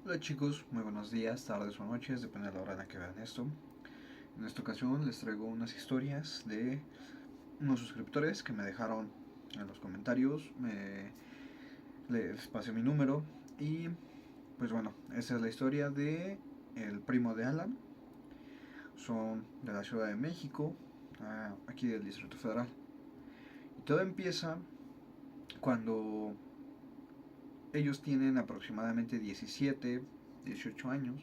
Hola chicos, muy buenos días, tardes o noches, depende de la hora en la que vean esto. En esta ocasión les traigo unas historias de unos suscriptores que me dejaron en los comentarios. Les pasé mi número y pues bueno, esa es la historia de el primo de Alan. Son de la Ciudad de México, aquí del Distrito Federal. Y todo empieza cuando ellos tienen aproximadamente 17, 18 años.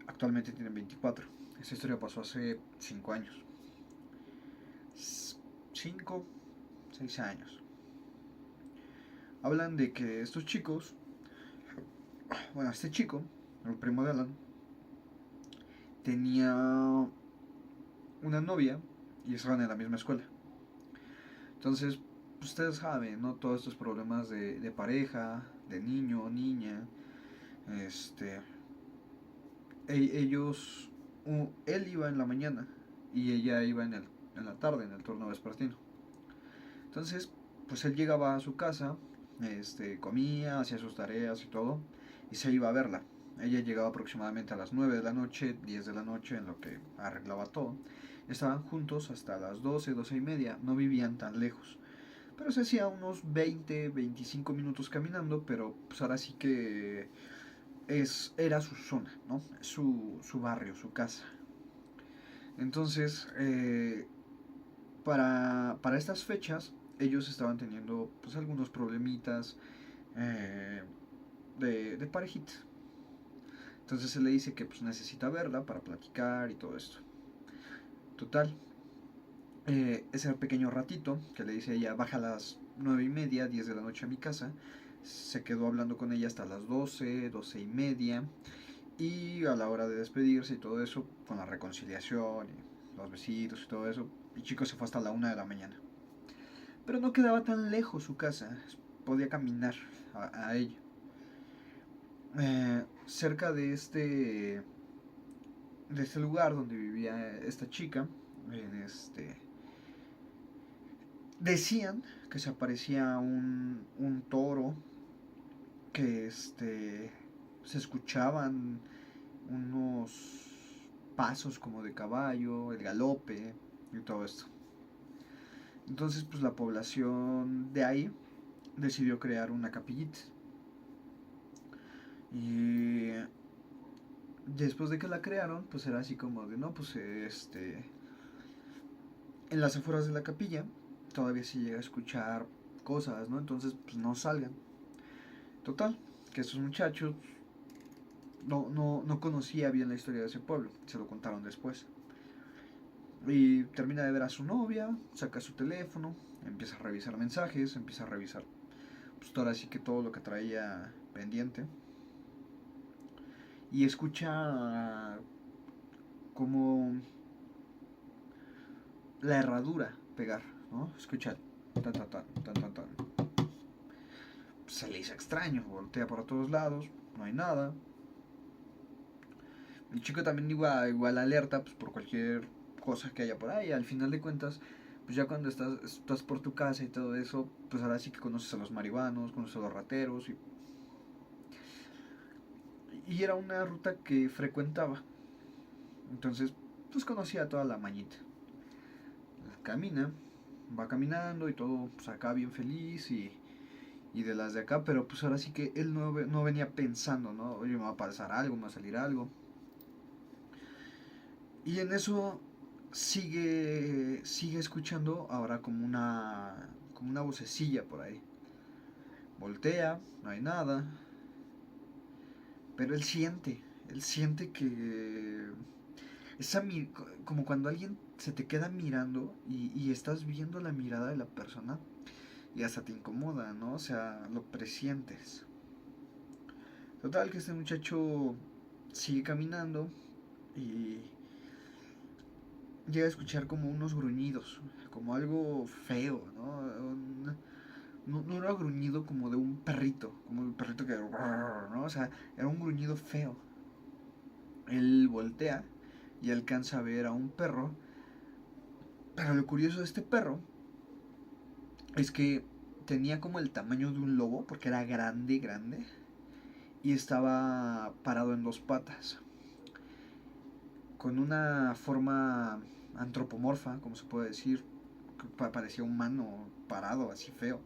Actualmente tienen 24. Esta historia pasó hace 5 años. 5, 6 años. Hablan de que estos chicos, bueno, este chico, el primo de Alan, tenía una novia y estaban en la misma escuela. Entonces, ustedes saben, ¿no? Todos estos problemas de pareja, de niño o niña. Este, ellos, él iba en la mañana y ella iba en la tarde, en el turno vespertino. Entonces, pues él llegaba a su casa, comía, hacía sus tareas y todo, y se iba a verla. Ella llegaba aproximadamente a las 9 de la noche, 10 de la noche, en lo que arreglaba todo. Estaban juntos hasta las 12, 12 y media, no vivían tan lejos. Pero se hacía unos 20, 25 minutos caminando, pero pues ahora sí que era su zona, ¿no? Su barrio, su casa. Entonces, para estas fechas, ellos estaban teniendo pues algunos problemitas eh, de parejita. Entonces se le dice que pues necesita verla para platicar y todo esto. Total, ese pequeño ratito que le dice ella, baja a las 9:30, 10 de la noche a mi casa. Se quedó hablando con ella hasta las 12, 12 y media. Y a la hora de despedirse y todo eso, con la reconciliación y los besitos y todo eso, el chico se fue hasta la 1 de la mañana. Pero no quedaba tan lejos su casa, podía caminar a ella. Cerca de este lugar donde vivía esta chica, en decían que se aparecía un toro, que se escuchaban unos pasos como de caballo, el galope y todo esto. Entonces pues la población de ahí decidió crear una capillita. Y después de que la crearon, pues era así como de, no, pues en las afueras de la capilla todavía se llega a escuchar cosas, ¿no? Entonces, pues no salgan. Total, que estos muchachos no conocía bien la historia de ese pueblo, se lo contaron después. Y termina de ver a su novia, saca su teléfono, empieza a revisar mensajes, empieza a revisar, pues ahora sí que todo lo que traía pendiente. Y escucha como la herradura pegar, ¿no? Escucha tan tan tan tan tan tan. Se le hizo extraño, voltea por todos lados, no hay nada. El chico también igual alerta pues, por cualquier cosa que haya por ahí. Al final de cuentas, pues ya cuando estás por tu casa y todo eso, pues ahora sí que conoces a los marihuanos, conoces a los rateros. Y era una ruta que frecuentaba. Entonces, pues conocía toda la mañita. Camina, va caminando y todo, pues acá bien feliz y de las de acá, pero pues ahora sí que él no venía pensando, ¿no? Oye, me va a pasar algo, me va a salir algo. Y en eso sigue escuchando ahora como una vocecilla por ahí. Voltea, no hay nada, pero él siente que esa como cuando alguien se te queda mirando y estás viendo la mirada de la persona y hasta te incomoda, ¿no? O sea, lo presientes. Total que este muchacho sigue caminando y llega a escuchar como unos gruñidos, como algo feo, ¿no? No era gruñido como de un perrito, como el perrito que, ¿no? O sea, era un gruñido feo. Él voltea y alcanza a ver a un perro, pero lo curioso de este perro es que tenía como el tamaño de un lobo, porque era grande, grande, y estaba parado en dos patas, con una forma antropomorfa, como se puede decir, que parecía humano parado, así feo.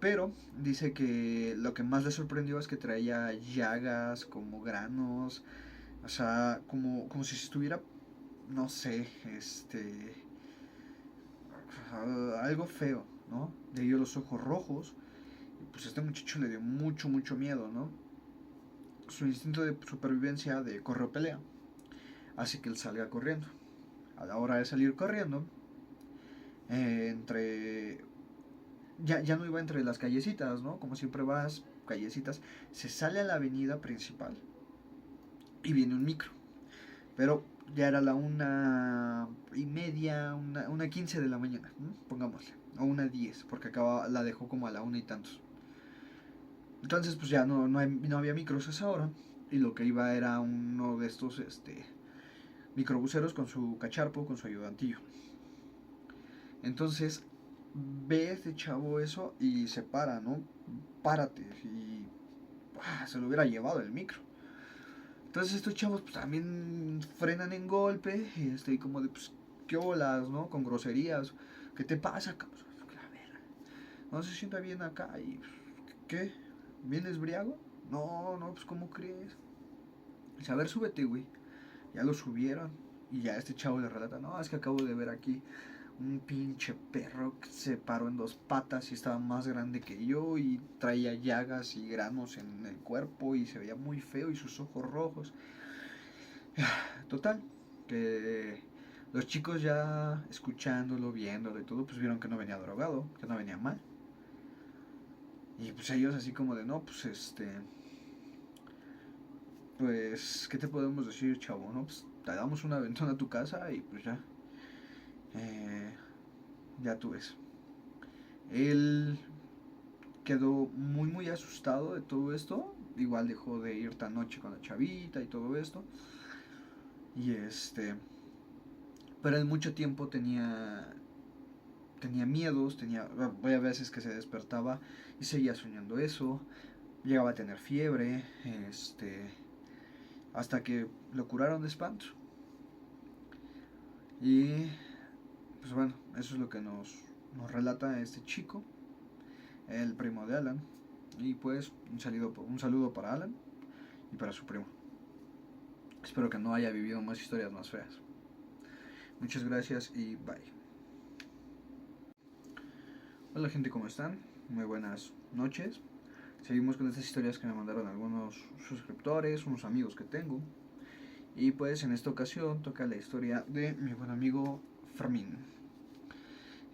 Pero dice que lo que más le sorprendió es que traía llagas, como granos, o sea, como si estuviera, no sé, algo feo, ¿no? De ello los ojos rojos. Y pues a este muchacho le dio mucho, mucho miedo, ¿no? Su instinto de supervivencia de corre o pelea hace que él salga corriendo. A la hora de salir corriendo, entre ya no iba entre las callecitas, ¿no? Como siempre vas, callecitas, se sale a la avenida principal y viene un micro. Pero ya era la 1:30, una 15 de la mañana, ¿no? Pongámosle, o 1:10, porque acaba, la dejó como a la 1 y tantos. Entonces, pues ya no había micros a esa hora, y lo que iba era uno de estos microbuseros con su cacharpo, con su ayudantillo. Entonces, ve este chavo eso y se para, ¿no? Párate, y se lo hubiera llevado el micro. Entonces estos chavos pues, también frenan en golpe, y como de, pues, qué olas, ¿no? Con groserías. ¿Qué te pasa, cabrón? A ver, no se sienta bien acá y, ¿qué? ¿Vienes briago? No, no, pues, ¿cómo crees? Dice, a ver, súbete, güey. Ya lo subieron. Y ya este chavo le relata, no, es que acabo de ver aquí un pinche perro que se paró en dos patas y estaba más grande que yo y traía llagas y granos en el cuerpo y se veía muy feo y sus ojos rojos. Total, que los chicos ya escuchándolo, viéndolo y todo, pues vieron que no venía drogado, que no venía mal. Y pues ellos así como de, no, pues pues, ¿qué te podemos decir, chavo? No, pues te damos una ventana a tu casa y pues ya, eh, ya tú ves. Él quedó muy, muy asustado de todo esto. Igual dejó de ir tan noche con la chavita y todo esto. Y pero en mucho tiempo tenía miedos, había veces que se despertaba y seguía soñando eso, llegaba a tener fiebre, hasta que lo curaron de espanto. Y pues bueno, eso es lo que nos relata este chico, el primo de Alan. Y pues un saludo para Alan y para su primo. Espero que no haya vivido más historias más feas. Muchas gracias y bye. Hola gente, ¿cómo están? Muy buenas noches. Seguimos con estas historias que me mandaron algunos suscriptores, unos amigos que tengo. Y pues en esta ocasión toca la historia de mi buen amigo Fermín.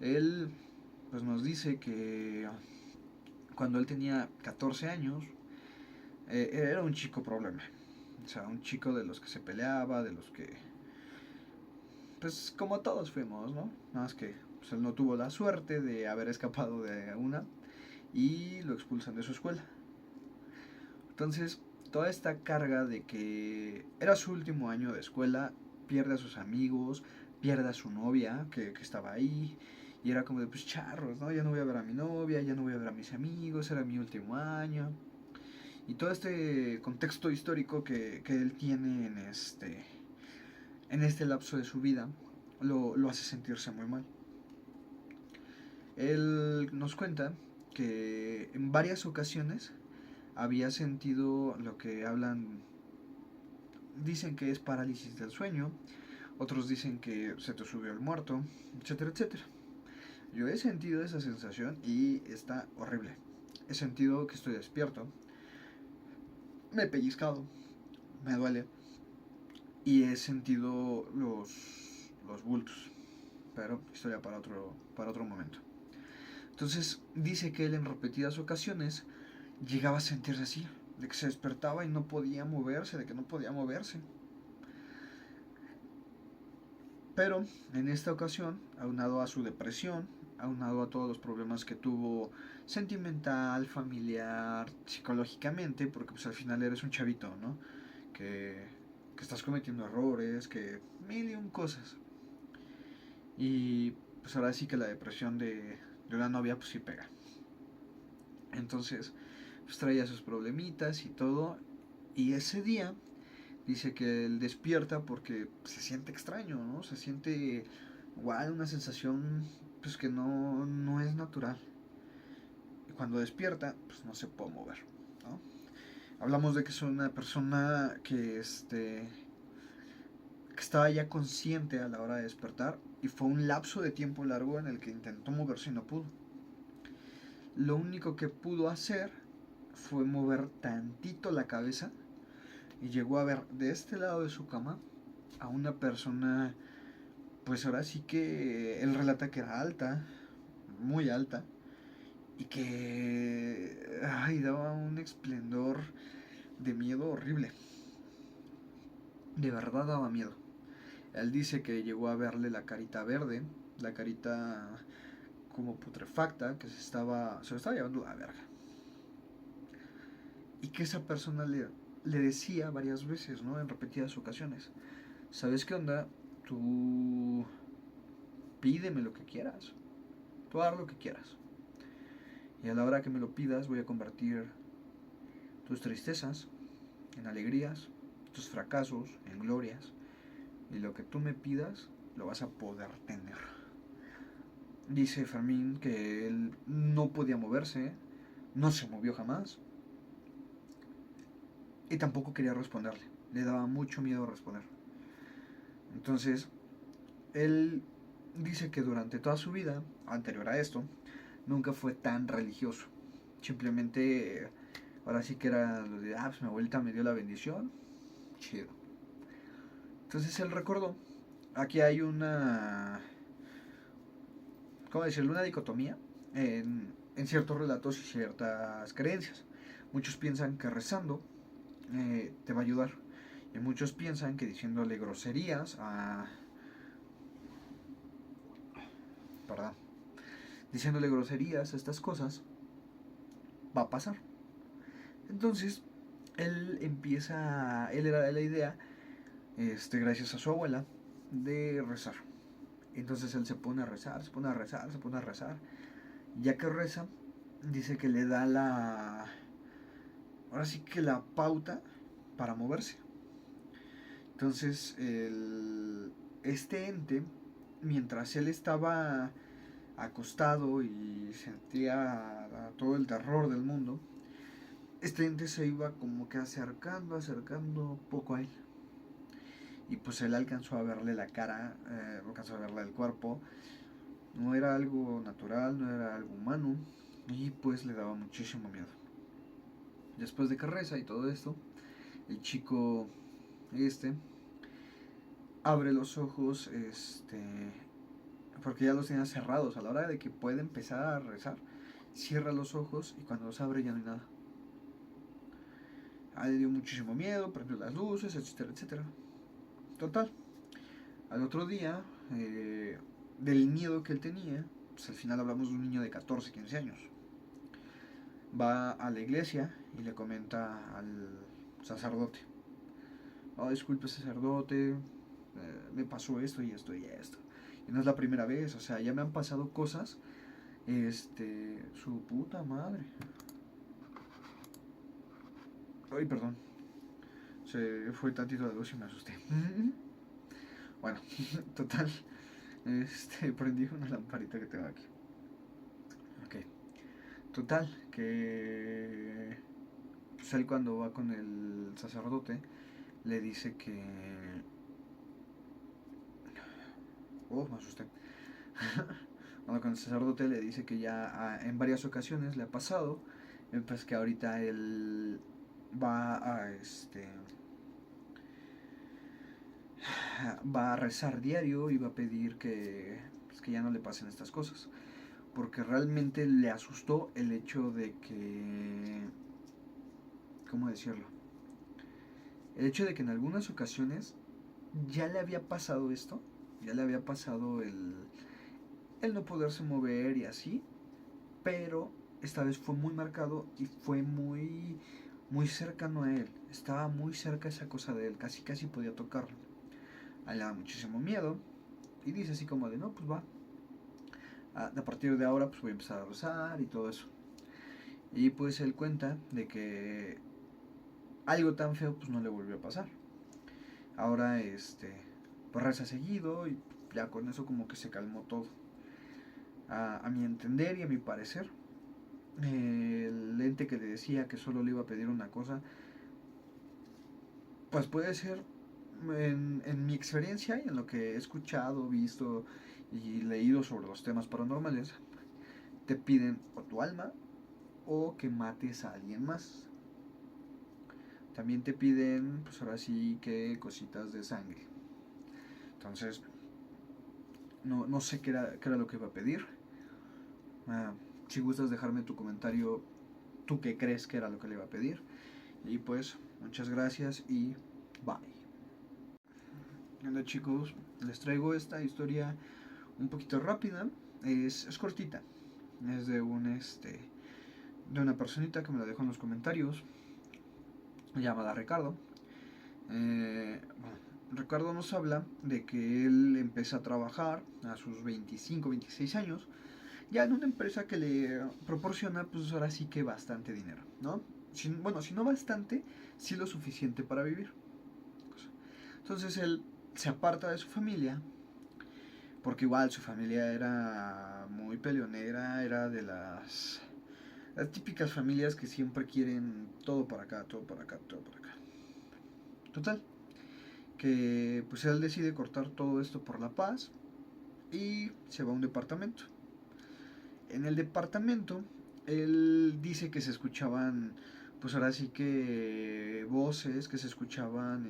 Él pues nos dice que cuando él tenía 14 años era un chico problema. O sea, un chico de los que se peleaba, de los que pues como todos fuimos, ¿no? Nada más que pues, él no tuvo la suerte de haber escapado de una y lo expulsan de su escuela. Entonces, toda esta carga de que era su último año de escuela, pierde a sus amigos, pierde a su novia que estaba ahí, y era como de, pues charros, ¿no? Ya no voy a ver a mi novia, ya no voy a ver a mis amigos, era mi último año. Y todo este contexto histórico que él tiene en este lapso de su vida lo hace sentirse muy mal. Él nos cuenta que en varias ocasiones había sentido lo que dicen que es parálisis del sueño, otros dicen que se te subió el muerto, etcétera, etcétera. Yo he sentido esa sensación y está horrible. He sentido que estoy despierto, me he pellizcado, me duele y he sentido los bultos, pero historia para otro momento. Entonces dice que él en repetidas ocasiones llegaba a sentirse así, de que se despertaba y no podía moverse, de que no podía moverse. Pero en esta ocasión, aunado a su depresión, aunado a todos los problemas que tuvo sentimental, familiar, psicológicamente, porque pues al final eres un chavito, ¿no? Que estás cometiendo errores, que mil y un cosas. Y pues ahora sí que la depresión de una novia pues sí pega. Entonces, pues traía sus problemitas y todo. Y ese día dice que él despierta porque se siente extraño, ¿no? Se siente igual una sensación pues que no es natural. Y cuando despierta, pues no se puede mover, ¿no? Hablamos de que es una persona que estaba ya consciente a la hora de despertar y fue un lapso de tiempo largo en el que intentó moverse y no pudo. Lo único que pudo hacer fue mover tantito la cabeza y llegó a ver de este lado de su cama a una persona, pues ahora sí que él relata que era alta, muy alta, y que daba un esplendor de miedo horrible. De verdad daba miedo. Él dice que llegó a verle la carita verde, la carita como putrefacta, que se lo estaba llevando la verga. Y que esa persona le decía varias veces, ¿no? En repetidas ocasiones, ¿sabes qué onda? Tú pídeme lo que quieras, tú haz lo que quieras. Y a la hora que me lo pidas voy a convertir tus tristezas en alegrías, tus fracasos en glorias. Y lo que tú me pidas lo vas a poder tener. Dice Fermín que él no podía moverse, no se movió jamás. Y tampoco quería responderle. Le daba mucho miedo responder. Entonces, él dice que durante toda su vida, anterior a esto, nunca fue tan religioso. Simplemente, ahora sí que era lo de, pues mi abuelita me dio la bendición. Chido. Entonces él recordó, aquí hay una, ¿cómo decirlo? Una dicotomía en ciertos relatos y ciertas creencias. Muchos piensan que rezando te va a ayudar. Y muchos piensan que diciéndole groserías a... Perdón. Diciéndole groserías a estas cosas va a pasar. Entonces, él era de la idea, gracias a su abuela, de rezar. Entonces él se pone a rezar, se pone a rezar, se pone a rezar. Ya que reza, dice que le da ahora sí que la pauta para moverse. Entonces, este ente, mientras él estaba acostado y sentía todo el terror del mundo, este ente se iba como que acercando poco a él. Y pues él alcanzó a verle la cara, alcanzó a verle el cuerpo. No era algo natural, no era algo humano. Y pues le daba muchísimo miedo. Después de que reza y todo esto, el chico abre los ojos, porque ya los tenía cerrados. A la hora de que puede empezar a rezar, cierra los ojos y cuando los abre ya no hay nada. Le dio muchísimo miedo, prendió las luces, etcétera, etcétera. Total, al otro día, del miedo que él tenía, pues al final hablamos de un niño de 14, 15 años. Va a la iglesia y le comenta al sacerdote: disculpe sacerdote, me pasó esto y esto y esto. Y no es la primera vez, o sea, ya me han pasado cosas. Su puta madre. Ay, perdón. Se fue tantito de luz y me asusté. Bueno, total. Prendí una lamparita que tengo aquí. Ok. Total, que pues él cuando va con el sacerdote le dice que... me asusté. Cuando con el sacerdote le dice que ya en varias ocasiones le ha pasado, pues que ahorita él va va a rezar diario y va a pedir pues que ya no le pasen estas cosas, porque realmente le asustó el hecho de que, ¿cómo decirlo? El hecho de que en algunas ocasiones ya le había pasado esto, ya le había pasado el no poderse mover y así, pero esta vez fue muy marcado y fue muy cercano a él. Estaba muy cerca esa cosa de él, casi casi podía tocarlo. A él le da muchísimo miedo y dice así como de, no, pues va. A partir de ahora pues voy a empezar a rezar y todo eso. Y pues él cuenta de que algo tan feo pues no le volvió a pasar. Ahora pues reza seguido y ya con eso como que se calmó todo. A mi entender y a mi parecer, el ente que le decía que solo le iba a pedir una cosa, pues puede ser, en mi experiencia y en lo que he escuchado, visto y leído sobre los temas paranormales, te piden o tu alma o que mates a alguien más. También te piden, pues ahora sí que cositas de sangre. Entonces, no sé qué era lo que iba a pedir. Ah, si gustas dejarme tu comentario, tú qué crees que era lo que le iba a pedir. Y pues, muchas gracias y bye. Hola chicos, les traigo esta historia un poquito rápida. Es cortita. Es de una personita que me la dejó en los comentarios, llamada Ricardo. Bueno, Ricardo nos habla de que él empezó a trabajar a sus 25, 26 años, ya en una empresa que le proporciona, pues ahora sí que bastante dinero, ¿no? Bueno, si no bastante, sí lo suficiente para vivir. Entonces él se aparta de su familia, porque igual su familia era muy peleonera, era de las típicas familias que siempre quieren todo para acá, todo para acá, todo para acá. Total, que pues él decide cortar todo esto por la paz y se va a un departamento. En el departamento, él dice que se escuchaban, pues ahora sí que voces, que se escuchaban,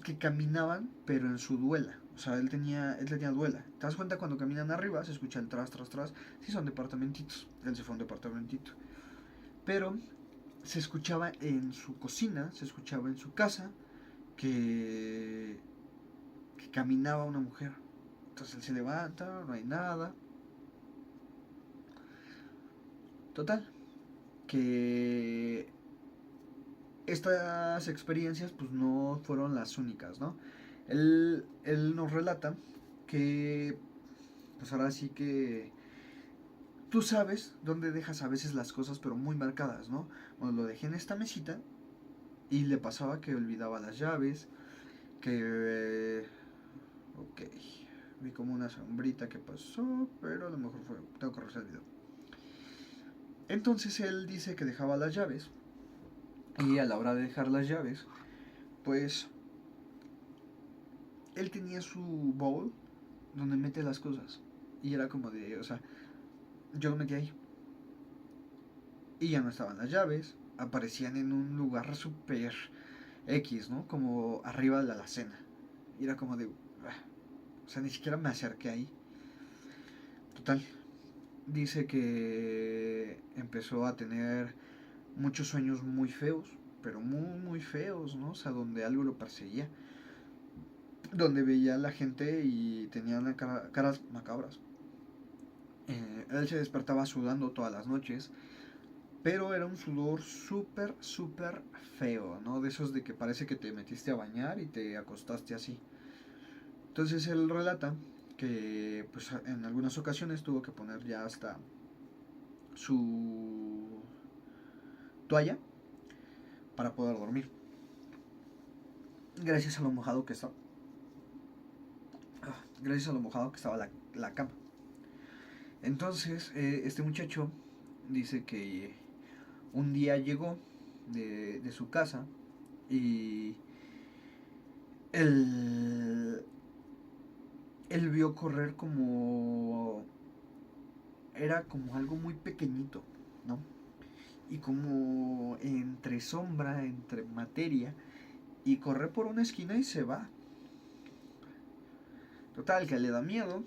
que caminaban, pero en su duela. O sea, él tenía duela. ¿Te das cuenta cuando caminan arriba? Se escucha el tras, tras, tras. Sí, son departamentitos. Él se fue a un departamentito. Pero se escuchaba en su cocina, se escuchaba en su casa, que, que caminaba una mujer. Entonces él se levanta, no hay nada. Total, que estas experiencias pues no fueron las únicas, ¿no? Él nos relata que pues ahora sí que tú sabes dónde dejas a veces las cosas pero muy marcadas, ¿no? Bueno, lo dejé en esta mesita y le pasaba que olvidaba las llaves, que... ok, vi como una sombrita que pasó, pero a lo mejor tengo que revisar el video. Entonces él dice que dejaba las llaves y a la hora de dejar las llaves, pues él tenía su bowl donde mete las cosas. Y era como de, o sea, yo lo metí ahí. Y ya no estaban las llaves. Aparecían en un lugar súper X, ¿no? Como arriba de la alacena. Y era como de, o sea, ni siquiera me acerqué ahí. Total. Dice que empezó a tener muchos sueños muy feos. Pero muy, muy feos, ¿no? O sea, donde algo lo perseguía. Donde veía a la gente y tenían caras macabras. Él se despertaba sudando todas las noches, pero era un sudor súper, súper feo, ¿no? De esos de que parece que te metiste a bañar y te acostaste así. Entonces él relata que pues en algunas ocasiones tuvo que poner ya hasta su toalla para poder dormir. Gracias a lo mojado que estaba. Gracias a lo mojado que estaba la cama. Entonces, este muchacho dice que un día llegó de su casa y él, él vio correr como... Era como algo muy pequeñito, ¿no? Y como entre sombra, entre materia, y corre por una esquina y se va. Total, que le da miedo,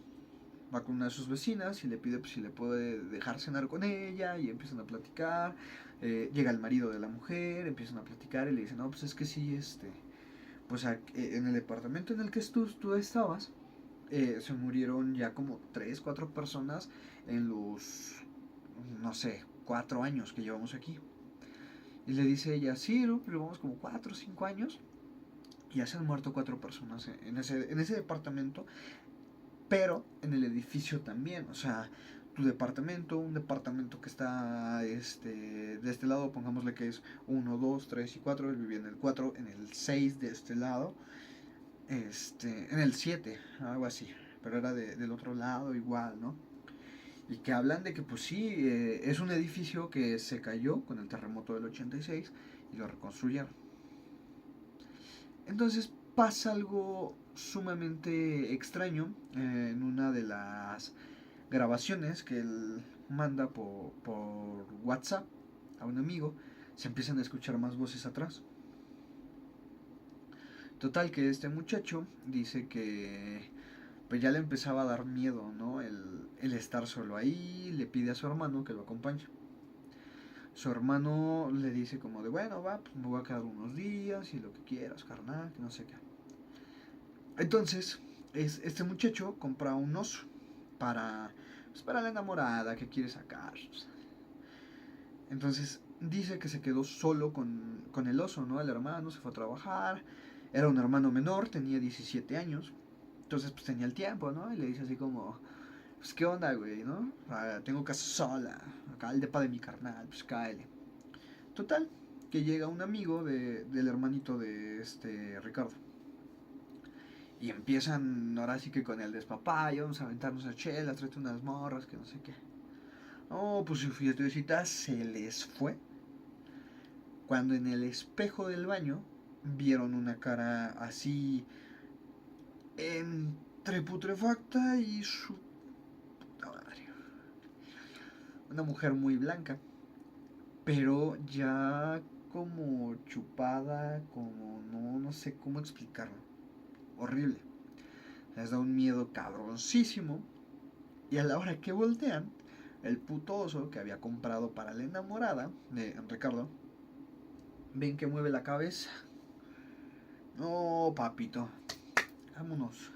va con una de sus vecinas y le pide pues, si le puede dejar cenar con ella y empiezan a platicar. Llega el marido de la mujer, empiezan a platicar y le dicen, no, pues es que sí, pues en el departamento en el que tú estabas, se murieron ya como 3, 4 personas en los, no sé, 4 años que llevamos aquí. Y le dice ella, sí, ¿no? Pero llevamos como 4 o 5 años y ya se han muerto 4 personas en ese departamento, pero en el edificio también. O sea, tu departamento, un departamento que está de este lado, pongámosle que es 1, 2, 3 y 4, él vivía en el 4, en el 6 de este lado, en el 7, algo así, pero era del otro lado igual, ¿no? Y que hablan de que pues sí, es un edificio que se cayó con el terremoto del 86 y lo reconstruyeron. Entonces pasa algo sumamente extraño en una de las grabaciones que él manda por WhatsApp a un amigo. Se empiezan a escuchar más voces atrás. Total que este muchacho dice que pues ya le empezaba a dar miedo, ¿no? El estar solo ahí, le pide a su hermano que lo acompañe. Su hermano le dice como de, bueno, va, pues me voy a quedar unos días y lo que quieras, carnal, que no sé qué. Entonces, este muchacho compra un oso para, pues, para la enamorada que quiere sacar. Entonces, dice que se quedó solo con el oso, ¿no? El hermano se fue a trabajar, era un hermano menor, tenía 17 años, entonces pues tenía el tiempo, ¿no? Y le dice así como, pues qué onda, güey, ¿no? Tengo casa sola, acá el depa de mi carnal, pues cáele. Total, que llega un amigo del hermanito de Ricardo. Y empiezan ahora sí que con el despapayo, vamos a aventarnos a chelas, tráete unas morras, que no sé qué. Oh, pues su fiestecita se les fue cuando en el espejo del baño vieron una cara así entre putrefacta y su puta madre. Una mujer muy blanca, pero ya como chupada, como no sé cómo explicarlo. Horrible. Les da un miedo cabroncísimo. Y a la hora que voltean, el puto oso que había comprado para la enamorada de Ricardo, ven que mueve la cabeza. No, papito, vámonos.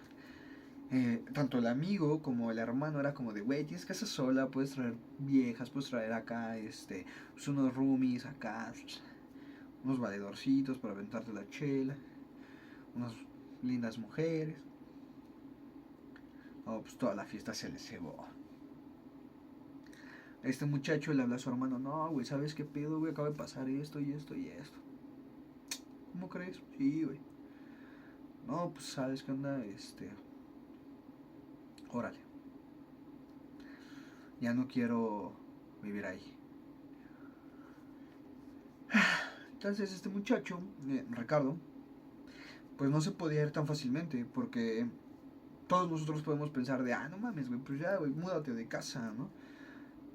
Tanto el amigo como el hermano era como de, güey, tienes casa sola, puedes traer viejas, puedes traer acá, pues unos roomies acá, unos valedorcitos para aventarte la chela, unas lindas mujeres. Oh, pues toda la fiesta se les cebó. Este muchacho le habla a su hermano, no, güey, ¿sabes qué pedo, güey? Acaba de pasar esto y esto y esto. ¿Cómo crees? Sí, güey. No, pues, ¿sabes qué onda? Órale. Ya no quiero vivir ahí. Entonces este muchacho, Ricardo, pues no se podía ir tan fácilmente porque todos nosotros podemos pensar de, no mames, güey, pues ya, güey, múdate de casa, ¿no?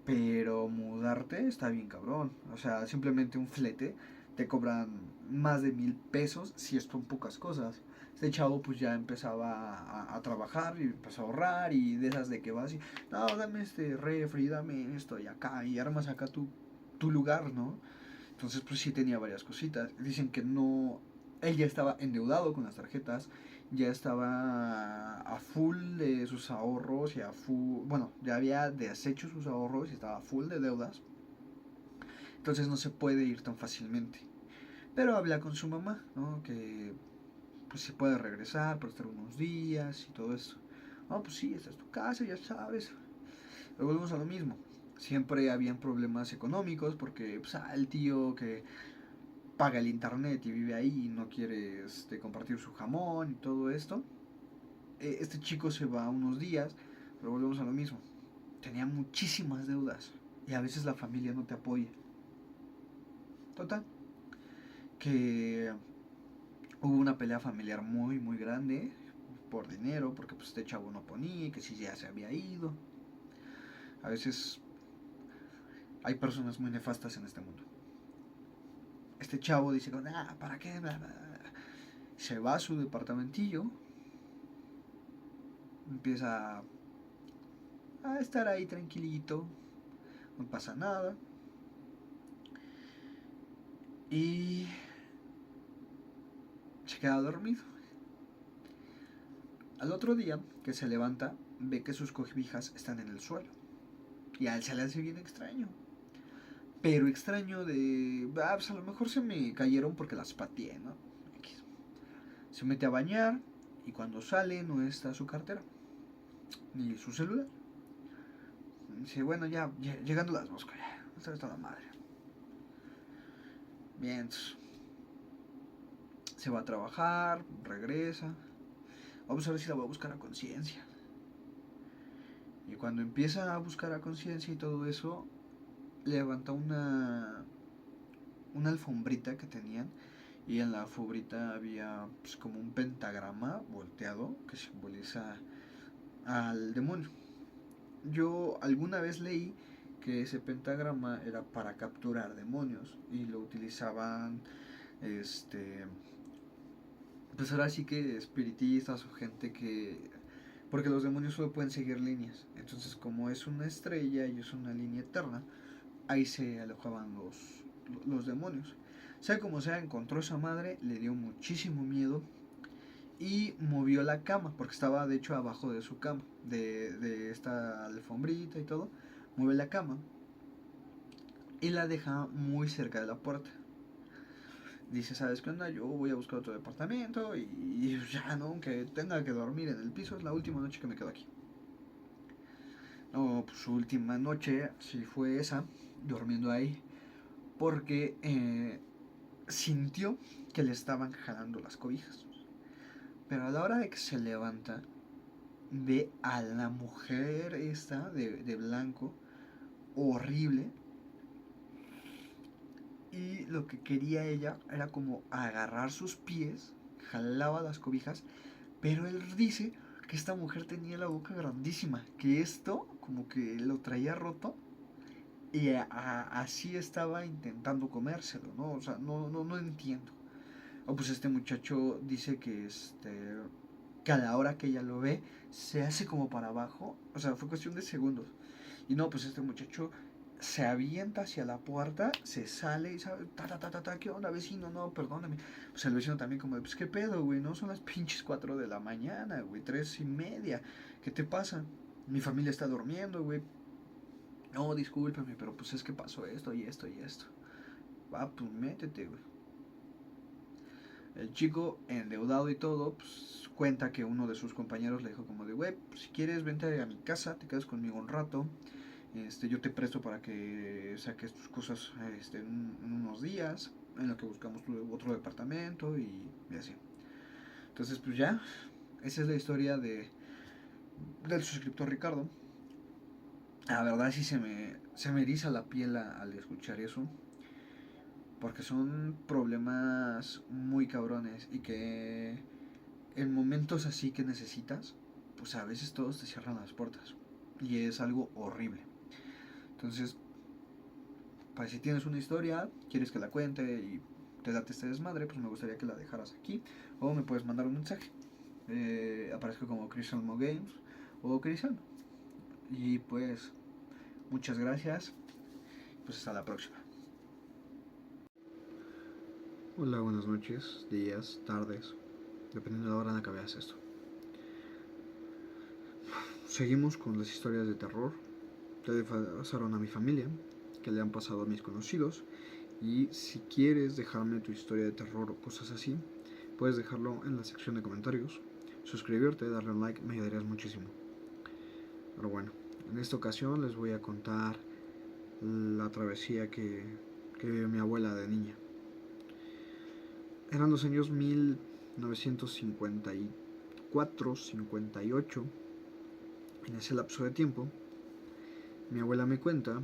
Pero mudarte está bien cabrón. O sea, simplemente un flete te cobran más de 1,000 pesos si es son pocas cosas. Este chavo pues ya empezaba a trabajar y empezó a ahorrar y de esas de que vas y, no, dame este refri, dame esto y acá y armas acá tu lugar, ¿no? Entonces pues sí tenía varias cositas. Dicen que no, él ya estaba endeudado con las tarjetas, ya estaba a full de sus ahorros y a full, bueno, ya había deshecho sus ahorros y estaba full de deudas. Entonces no se puede ir tan fácilmente. Pero habla con su mamá, ¿no? Que pues se puede regresar por estar unos días y todo eso. No, pues sí, esta es tu casa, ya sabes. Pero volvemos a lo mismo. Siempre habían problemas económicos porque pues, el tío que paga el internet y vive ahí y no quiere compartir su jamón y todo esto. Este chico se va unos días, pero volvemos a lo mismo. Tenía muchísimas deudas y a veces la familia no te apoya. Total, que hubo una pelea familiar muy, muy grande por dinero, porque pues este chavo no ponía, que si ya se había ido. A veces hay personas muy nefastas en este mundo. Este chavo dice, ¿para qué? Bla, bla, bla. Se va a su departamentillo, empieza a estar ahí tranquilito, no pasa nada. Y se queda dormido. Al otro día que se levanta, ve que sus cobijas están en el suelo. Y a él se le hace bien extraño. Pero extraño de, pues a lo mejor se me cayeron porque las pateé, ¿no? Se mete a bañar y cuando sale no está su cartera, ni su celular. Dice, bueno, llegando las busco, ya. Esta está la madre. Bien, entonces, se va a trabajar, regresa. Vamos a ver si la voy a buscar a conciencia. Y cuando empieza a buscar a conciencia y todo eso, levanta una alfombrita que tenían. Y en la alfombrita había pues, como un pentagrama volteado que simboliza al demonio. Yo alguna vez leí que ese pentagrama era para capturar demonios y lo utilizaban pues ahora sí que espiritistas o gente que, porque los demonios solo pueden seguir líneas, entonces como es una estrella y es una línea eterna, ahí se alojaban los demonios. Sea como sea, encontró esa madre, le dio muchísimo miedo y movió la cama, porque estaba de hecho abajo de su cama, de esta alfombrita y todo. Mueve la cama y la deja muy cerca de la puerta. Dice, ¿sabes qué onda? Yo voy a buscar otro departamento y ya, ¿no? Aunque tenga que dormir en el piso, es la última noche que me quedo aquí. No, pues su última noche sí fue esa, durmiendo ahí, porque sintió que le estaban jalando las cobijas. Pero a la hora de que se levanta, ve a la mujer esta de blanco, horrible, y lo que quería ella era como agarrar sus pies, jalaba las cobijas, pero él dice que esta mujer tenía la boca grandísima, que esto como que lo traía roto y así estaba intentando comérselo, ¿no? O sea, no entiendo. O pues este muchacho dice que a la hora que ella lo ve se hace como para abajo, o sea, fue cuestión de segundos. Y no, pues este muchacho se avienta hacia la puerta, se sale y sabe, ¿qué onda, vecino? No, perdóname. Pues el vecino también como, pues qué pedo, güey, no son las pinches 4 de la mañana, güey, 3:30, ¿qué te pasa? Mi familia está durmiendo, güey. No, discúlpeme, pero pues es que pasó esto y esto y esto. Va, pues métete, güey. El chico, endeudado y todo, pues cuenta que uno de sus compañeros le dijo como de, güey, pues, si quieres vente a mi casa, te quedas conmigo un rato, yo te presto para que saques tus cosas en unos días, en lo que buscamos otro departamento y así. Entonces, pues ya, esa es la historia del suscriptor Ricardo. La verdad sí se me eriza la piel al escuchar eso, porque son problemas muy cabrones y que en momentos así que necesitas, pues a veces todos te cierran las puertas y es algo horrible. Entonces, pues si tienes una historia, quieres que la cuente y te date este desmadre, pues me gustaría que la dejaras aquí o me puedes mandar un mensaje. Aparezco como Cristiano Games o Cristiano. Y pues, muchas gracias. Pues hasta la próxima. Hola, buenas noches, días, tardes, dependiendo de la hora en la que veas esto. Seguimos con las historias de terror que le pasaron a mi familia, que le han pasado a mis conocidos. Y si quieres dejarme tu historia de terror o cosas así, puedes dejarlo en la sección de comentarios. Suscribirte, darle un like, me ayudarías muchísimo. Pero bueno, en esta ocasión les voy a contar la travesía que vivió mi abuela de niña. Eran los años 1954, 58. En ese lapso de tiempo, mi abuela me cuenta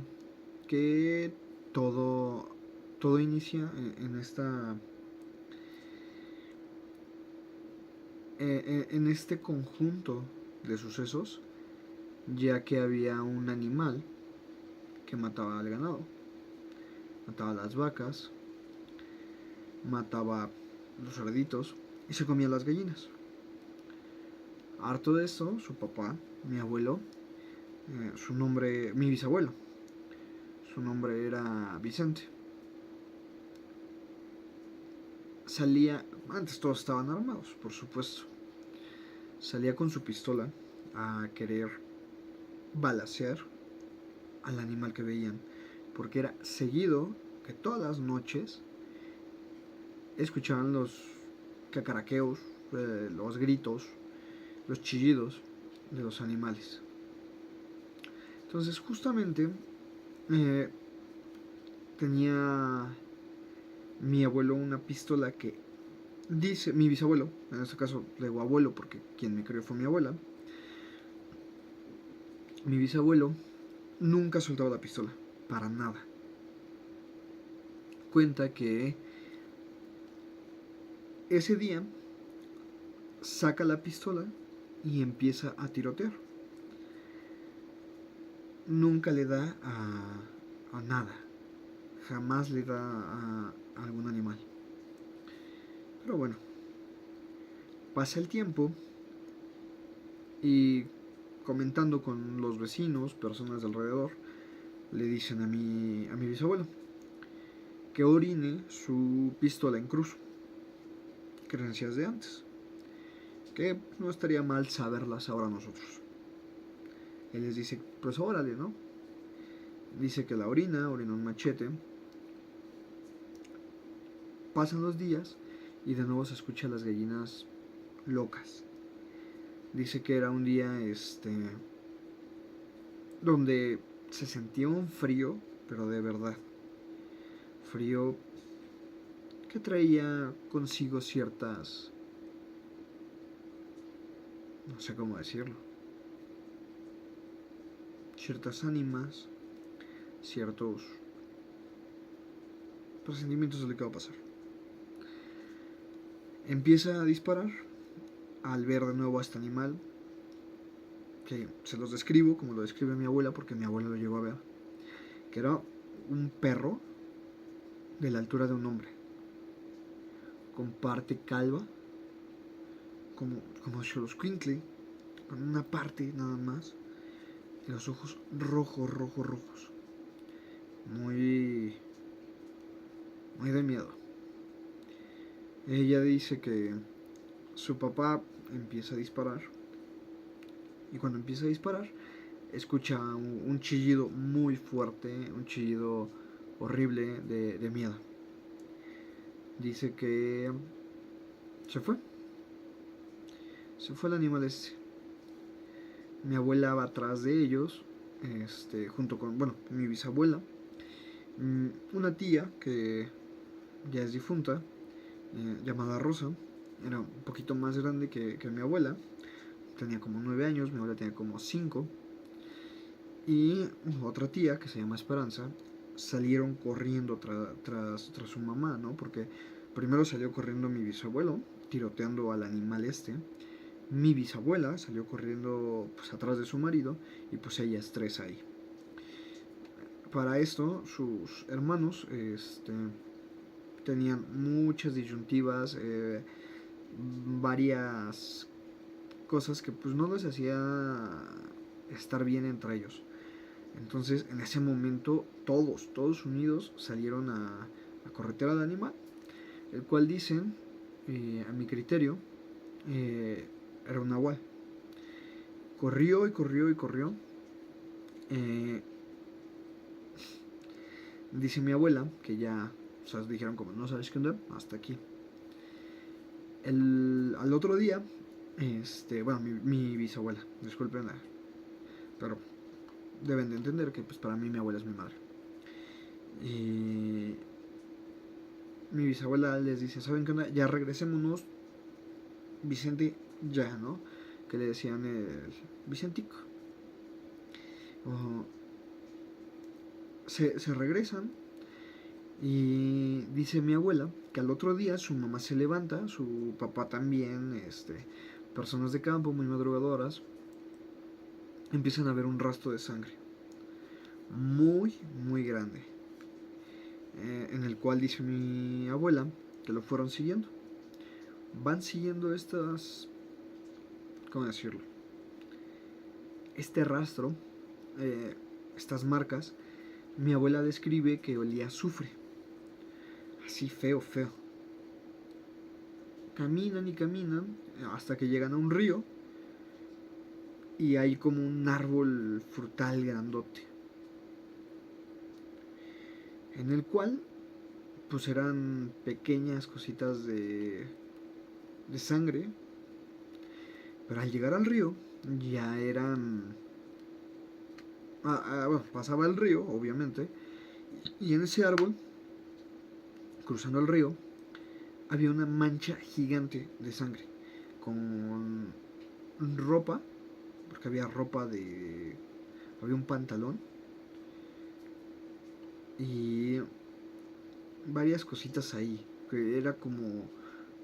que todo inicia en este conjunto de sucesos, ya que había un animal que mataba al ganado, mataba las vacas, mataba los cerditos y se comía las gallinas. Harto de eso, su papá, mi abuelo, mi bisabuelo, su nombre era Vicente. Antes todos estaban armados, por supuesto. Salía con su pistola a querer balacear al animal que veían, porque era seguido que todas las noches escuchaban los cacaraqueos, los gritos, los chillidos de los animales. Entonces justamente eh, tenía mi abuelo una pistola que dice, mi bisabuelo, en este caso le digo abuelo porque quien me crió fue mi abuela, mi bisabuelo nunca soltaba la pistola, para nada. Cuenta que ese día saca la pistola y empieza a tirotear. Nunca le da a nada, jamás le da a algún animal. Pero bueno, pasa el tiempo y comentando con los vecinos, personas de alrededor, le dicen a mi bisabuelo que orine su pistola en cruz, creencias de antes, que no estaría mal saberlas ahora nosotros. Él les dice, pues órale, ¿no? Dice que la orina un machete. Pasan los días y de nuevo se escuchan las gallinas locas. Dice que era un día donde se sentía un frío, pero de verdad. Frío que traía consigo ciertas, no sé cómo decirlo, ciertas ánimas, ciertos presentimientos de lo que va a pasar. Empieza a disparar al ver de nuevo a este animal, que se los describo como lo describe mi abuela, porque mi abuela lo llegó a ver, que era un perro de la altura de un hombre, con parte calva, como Xoloscuincle, con una parte nada más, y los ojos rojos, muy, muy de miedo. Ella dice que su papá empieza a disparar, y cuando empieza a disparar, escucha un chillido muy fuerte, un chillido horrible de miedo. Dice que se fue el animal ese. Mi abuela va atrás de ellos, junto con, bueno, mi bisabuela, una tía que ya es difunta, llamada Rosa, era un poquito más grande que mi abuela, tenía como 9 años, mi abuela tenía como 5, y otra tía que se llama Esperanza, salieron corriendo tras su mamá, ¿no? Porque primero salió corriendo mi bisabuelo, tiroteando al animal mi bisabuela salió corriendo pues atrás de su marido y pues ella estresa ahí. Para esto sus hermanos tenían muchas disyuntivas, varias cosas que pues no les hacía estar bien entre ellos. Entonces en ese momento todos unidos salieron a corretear al animal, el cual dicen, a mi criterio, era un nahual. Corrió y corrió. Dice mi abuela que ya, o sea, dijeron como no sabes qué onda, hasta aquí. Al otro día, bueno, mi bisabuela, disculpen, pero deben de entender que pues para mí mi abuela es mi madre. Y mi bisabuela les dice, ¿saben qué onda? Ya regresémonos, Vicente, ya, ¿no? Que le decían el Vicentico. Se regresan y dice mi abuela que al otro día su mamá se levanta, su papá también, personas de campo muy madrugadoras, empiezan a ver un rastro de sangre muy grande, en el cual dice mi abuela que lo fueron siguiendo. Van siguiendo ¿cómo decirlo? Este rastro, estas marcas, mi abuela describe que olía a azufre, así feo. Caminan y caminan hasta que llegan a un río y hay como un árbol frutal grandote, en el cual pues eran pequeñas cositas de sangre, pero al llegar al río ya eran Bueno, pasaba el río, obviamente, y en ese árbol, cruzando el río, había una mancha gigante de sangre, con ropa, porque había ropa de... había un pantalón y varias cositas ahí, que era como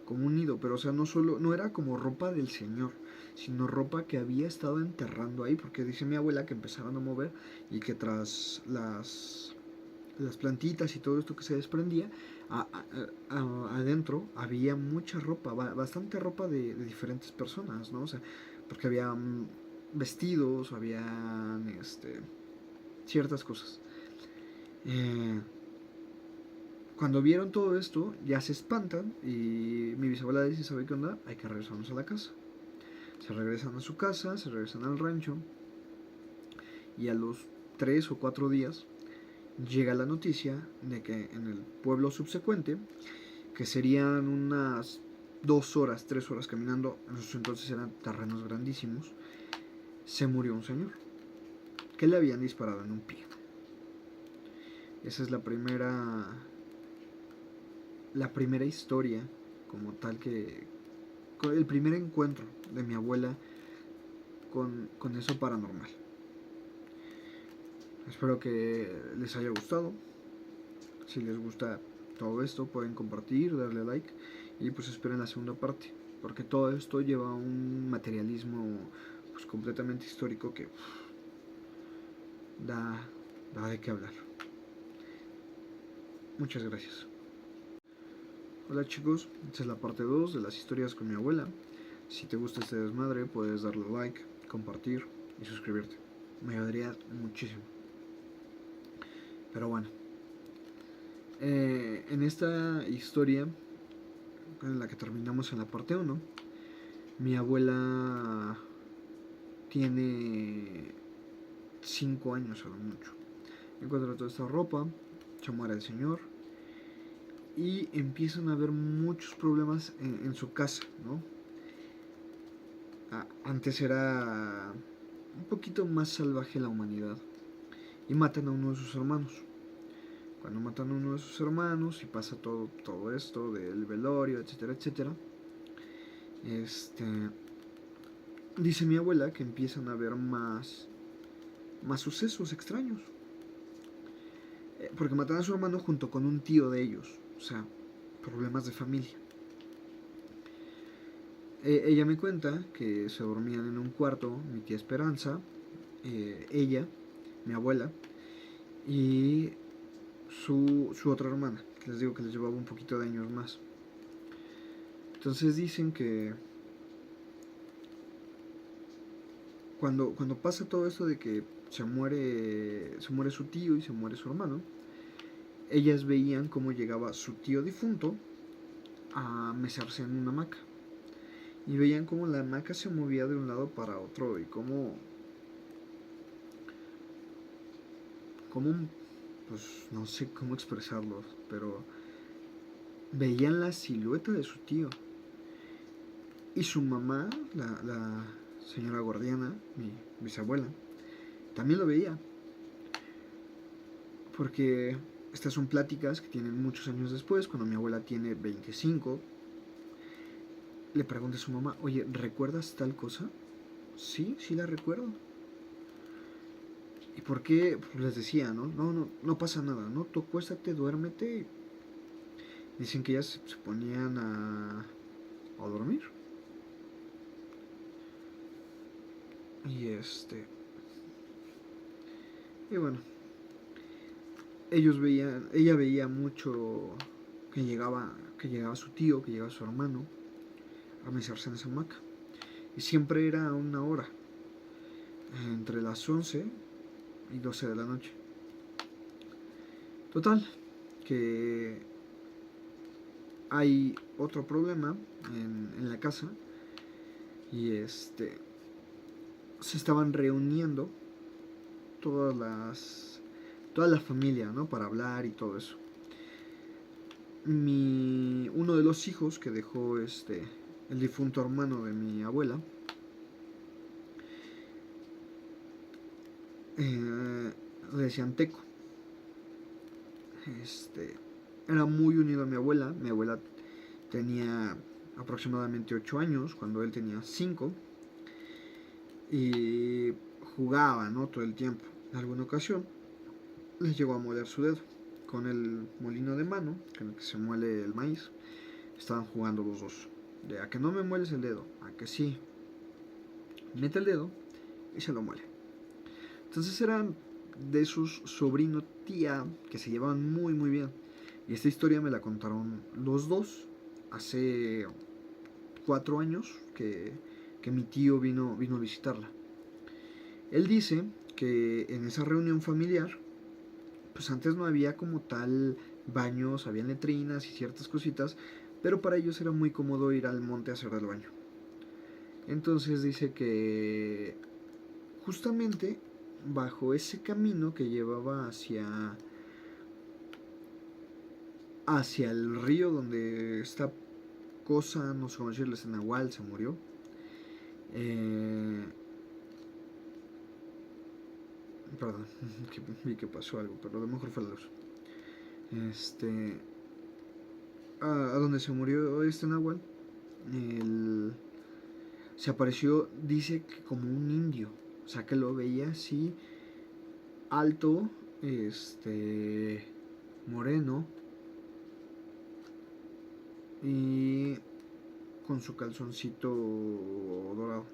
un nido, pero o sea, no era como ropa del señor, sino ropa que había estado enterrando ahí, porque dice mi abuela que empezaron a mover y que tras las plantitas y todo esto que se desprendía, adentro había mucha ropa, bastante ropa de diferentes personas, ¿no? O sea, porque había vestidos, habían ciertas cosas. Eh, Cuando vieron todo esto, ya se espantan y mi bisabuela dice, ¿sabe qué onda? Hay que regresarnos a la casa. Se regresan a su casa, se regresan al rancho y a los 3 o 4 días llega la noticia de que en el pueblo subsecuente, que serían unas 2 horas, 3 horas caminando, en esos entonces eran terrenos grandísimos, se murió un señor que le habían disparado en un pie. Esa es la primera historia como tal el primer encuentro de mi abuela con eso paranormal. Espero que les haya gustado. Si les gusta todo esto, pueden compartir, darle like y pues esperen la segunda parte, porque todo esto lleva un materialismo pues completamente histórico que da de qué hablar. Muchas gracias. Hola chicos, esta es la parte 2 de las historias con mi abuela. Si te gusta este desmadre, puedes darle like, compartir y suscribirte. Me ayudaría muchísimo. Pero bueno, en esta historia, en la que terminamos en la parte 1, mi abuela tiene 5 años a lo mucho. Encuentra toda esta ropa, se muere el señor y empiezan a haber muchos problemas en su casa, ¿no? Antes era un poquito más salvaje la humanidad y matan a uno de sus hermanos. Cuando matan a uno de sus hermanos y pasa todo esto del velorio, etcétera, etcétera, dice mi abuela que empiezan a haber más sucesos extraños. Porque matan a su hermano junto con un tío de ellos. O sea, problemas de familia. Ella me cuenta que se dormían en un cuarto mi tía Esperanza, ella, mi abuela, y su otra hermana, que les digo que les llevaba un poquito de años más. Entonces dicen que cuando pasa todo esto de que se muere su tío y se muere su hermano, ellas veían cómo llegaba su tío difunto a mecerse en una hamaca. Y veían cómo la hamaca se movía de un lado para otro y cómo pues no sé cómo expresarlo, pero veían la silueta de su tío. Y su mamá, la señora guardiana, mi bisabuela, también lo veía. Porque estas son pláticas que tienen muchos años después, cuando mi abuela tiene 25. Le pregunta a su mamá, oye, ¿recuerdas tal cosa? Sí, sí la recuerdo. ¿Y por qué? Pues les decía, ¿no? No pasa nada, ¿no? Tú acuéstate, duérmete. Dicen que ellas se ponían a dormir. Y y bueno, ella veía mucho que llegaba su tío, que llegaba su hermano a mecerse en esa hamaca. Y siempre era una hora, entre las 11 y 12 de la noche. Total, que hay otro problema en la casa y se estaban reuniendo toda la familia, ¿no? Para hablar y todo eso. Uno de los hijos que dejó el difunto hermano de mi abuela le decían Teco. Era muy unido a mi abuela. Mi abuela tenía aproximadamente 8 años cuando él tenía 5 y jugaba, ¿no? Todo el tiempo. En alguna ocasión le llegó a moler su dedo con el molino de mano con el que se muele el maíz. Estaban jugando los dos, de a que no me mueles el dedo, a que sí, mete el dedo y se lo muele. Entonces eran de sus sobrino tía que se llevaban muy muy bien. Y esta historia me la contaron los dos hace 4 años que mi tío vino a visitarla. Él dice que en esa reunión familiar, pues antes no había como tal baños, había letrinas y ciertas cositas, pero para ellos era muy cómodo ir al monte a hacer el baño. Entonces dice que justamente bajo ese camino que llevaba hacia el río donde esta cosa, no sé cómo decirles, en Nahual se murió. Perdón, vi que pasó algo, pero a lo mejor fue la luz. A donde se murió este Nahual, se apareció, dice que como un indio, o sea que lo veía así, alto, moreno, y con su calzoncito dorado.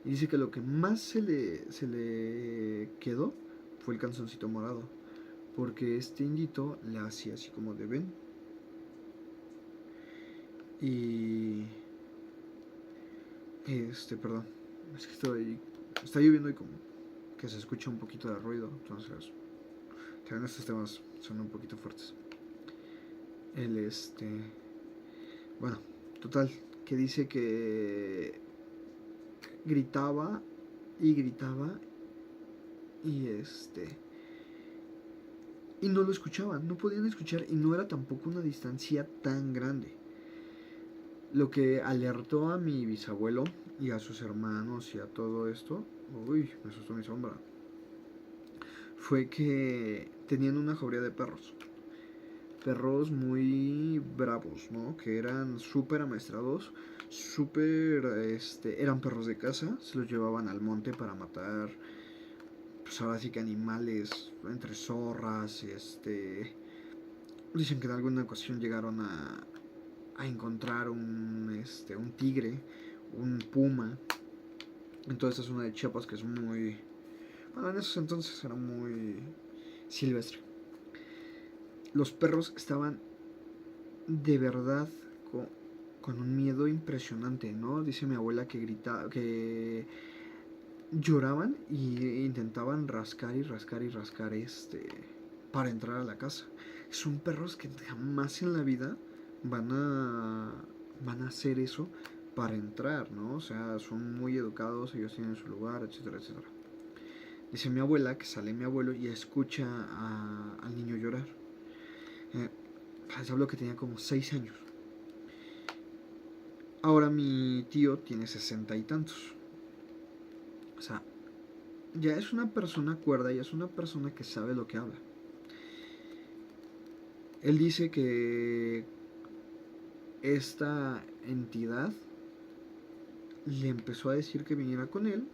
Y dice que lo que más se le quedó fue el calzoncito morado, porque este indito le hacía así como de ven. Y perdón, es que está lloviendo y como que se escucha un poquito de ruido, entonces también estos temas son un poquito fuertes. El bueno, total, que dice que gritaba y gritaba y y no lo escuchaban, no podían escuchar y no era tampoco una distancia tan grande. Lo que alertó a mi bisabuelo y a sus hermanos y a todo esto, uy, me asustó mi sombra, fue que tenían una jauría de perros. Perros muy bravos, ¿no? Que eran súper amaestrados, súper, eran perros de casa, se los llevaban al monte para matar, pues ahora sí que animales, entre zorras, dicen que en alguna ocasión llegaron a encontrar un tigre, un puma, en toda esta zona de Chiapas que es muy, bueno, en esos entonces era muy silvestre. Los perros estaban de verdad con un miedo impresionante, ¿no? Dice mi abuela que gritaba, que lloraban y intentaban rascar y rascar y rascar para entrar a la casa. Son perros que jamás en la vida van a hacer eso para entrar, ¿no? O sea, son muy educados, ellos tienen su lugar, etcétera, etcétera. Dice mi abuela que sale mi abuelo y escucha al niño llorar. Les hablo que tenía como 6 años. Ahora mi tío tiene 60 y tantos. O sea, ya es una persona cuerda, ya es una persona que sabe lo que habla. Él dice que esta entidad le empezó a decir que viniera con él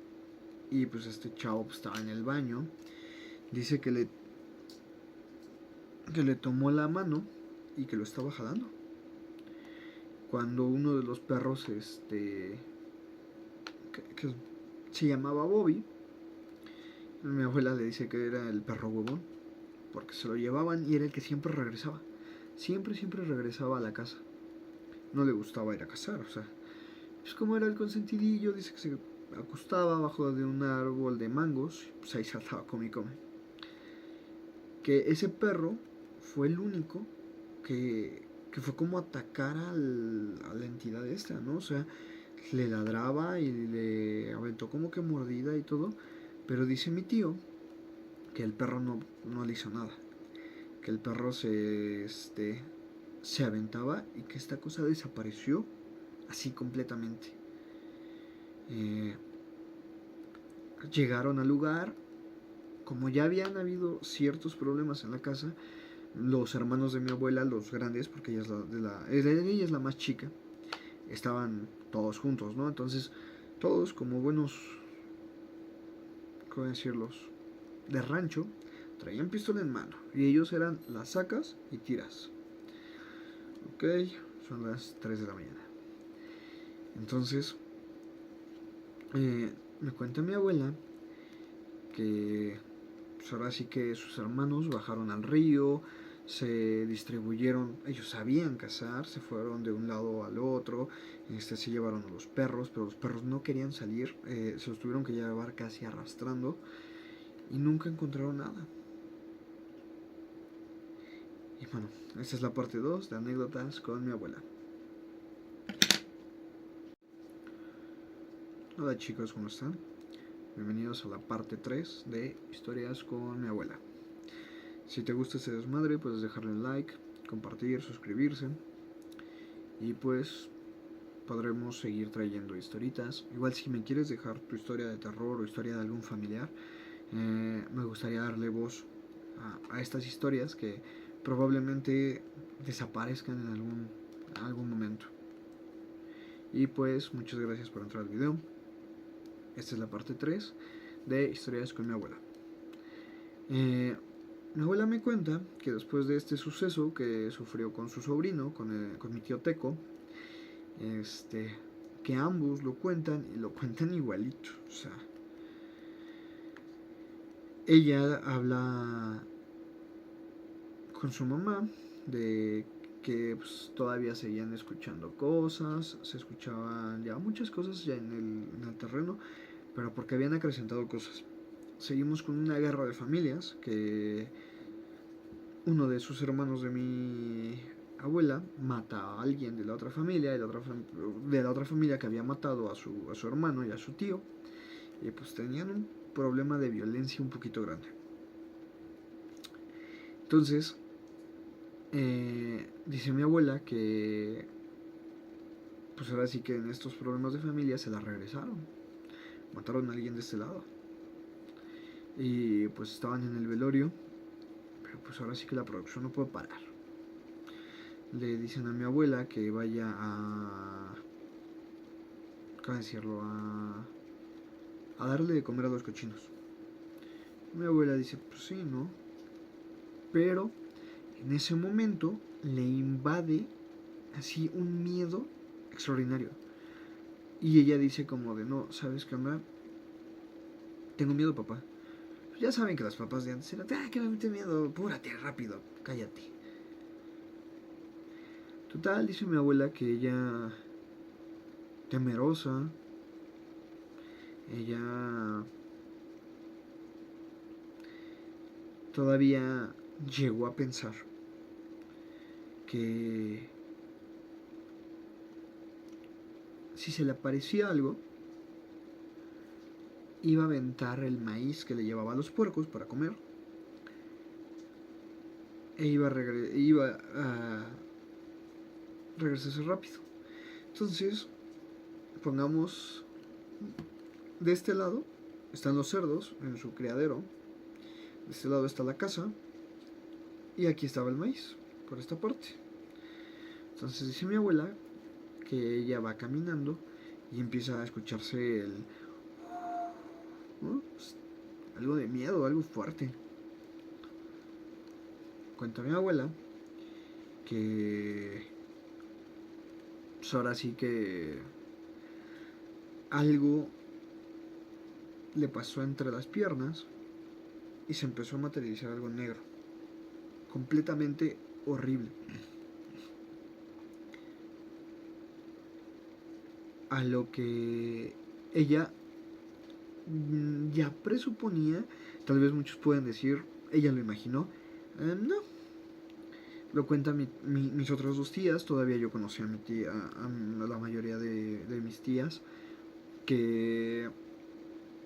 y pues este chavo estaba en el baño. Dice que le tomó la mano y que lo estaba jalando. Cuando uno de los perros, que se llamaba Bobby, mi abuela le dice que era el perro huevón, porque se lo llevaban y era el que siempre regresaba. Siempre regresaba a la casa. No le gustaba ir a cazar, o sea, es como era el consentidillo, dice que se acostaba abajo de un árbol de mangos, pues ahí saltaba come y come. Que ese perro fue el único que fue como atacar a la entidad esta, ¿no? O sea, le ladraba y le aventó como que mordida y todo, pero dice mi tío que el perro no le hizo nada, que el perro se aventaba y que esta cosa desapareció así completamente. Llegaron al lugar, como ya habían habido ciertos problemas en la casa, los hermanos de mi abuela, los grandes, porque ella es la más chica, estaban todos juntos, ¿no? Entonces, todos como buenos, ¿cómo decirlos? De rancho, traían pistola en mano. Y ellos eran las sacas y tiras. Ok, son las 3 de la mañana. Entonces, me cuenta mi abuela que pues ahora sí que sus hermanos bajaron al río, se distribuyeron, ellos sabían cazar, se fueron de un lado al otro, se llevaron a los perros, pero los perros no querían salir, se los tuvieron que llevar casi arrastrando y nunca encontraron nada. Y bueno, esta es la parte 2 de anécdotas con mi abuela. Hola chicos, ¿cómo están? Bienvenidos a la parte 3 de historias con mi abuela. Si te gusta este desmadre, puedes dejarle un like, compartir, suscribirse. Y pues podremos seguir trayendo historitas. Igual si me quieres dejar tu historia de terror o historia de algún familiar, me gustaría darle voz a estas historias que probablemente desaparezcan en algún momento. Y pues muchas gracias por entrar al video. Esta es la parte 3 de historias con mi abuela. Mi abuela me cuenta que después de este suceso que sufrió con su sobrino, con mi tío Teco, que ambos lo cuentan y lo cuentan igualito. O sea, ella habla con su mamá de que pues, todavía seguían escuchando cosas, se escuchaban ya muchas cosas ya en el terreno, pero porque habían acrecentado cosas. Seguimos con una guerra de familias que uno de sus hermanos de mi abuela mata a alguien de la otra familia, de la otra familia que había matado a su hermano y a su tío, y pues tenían un problema de violencia un poquito grande. Entonces, dice mi abuela que pues ahora sí que en estos problemas de familia se la regresaron, mataron a alguien de este lado, y pues estaban en el velorio, pero pues ahora sí que la producción no puede parar. Le dicen a mi abuela que vaya ¿cómo decirlo? A darle de comer a los cochinos. Mi abuela dice, pues sí, ¿no? Pero en ese momento le invade así un miedo extraordinario. Y ella dice como de, no, ¿sabes qué onda? Tengo miedo, papá. Ya saben que las papás de antes eran, que me mete miedo, apúrate, rápido, cállate. Total, dice mi abuela que ella, temerosa, ella todavía llegó a pensar que si se le aparecía algo, iba a aventar el maíz que le llevaba a los puercos para comer e iba a regresarse rápido. Entonces, pongamos de este lado están los cerdos en su criadero, de este lado está la casa y aquí estaba el maíz, por esta parte. Entonces dice mi abuela que ella va caminando y empieza a escucharse algo de miedo, algo fuerte. Cuenta mi abuela que pues ahora sí que algo le pasó entre las piernas y se empezó a materializar algo negro, completamente horrible. A lo que ella ya presuponía, tal vez muchos pueden decir, ella lo imaginó. No, lo cuentan mis otras dos tías, todavía yo conocí a mi tía, a la mayoría de mis tías, que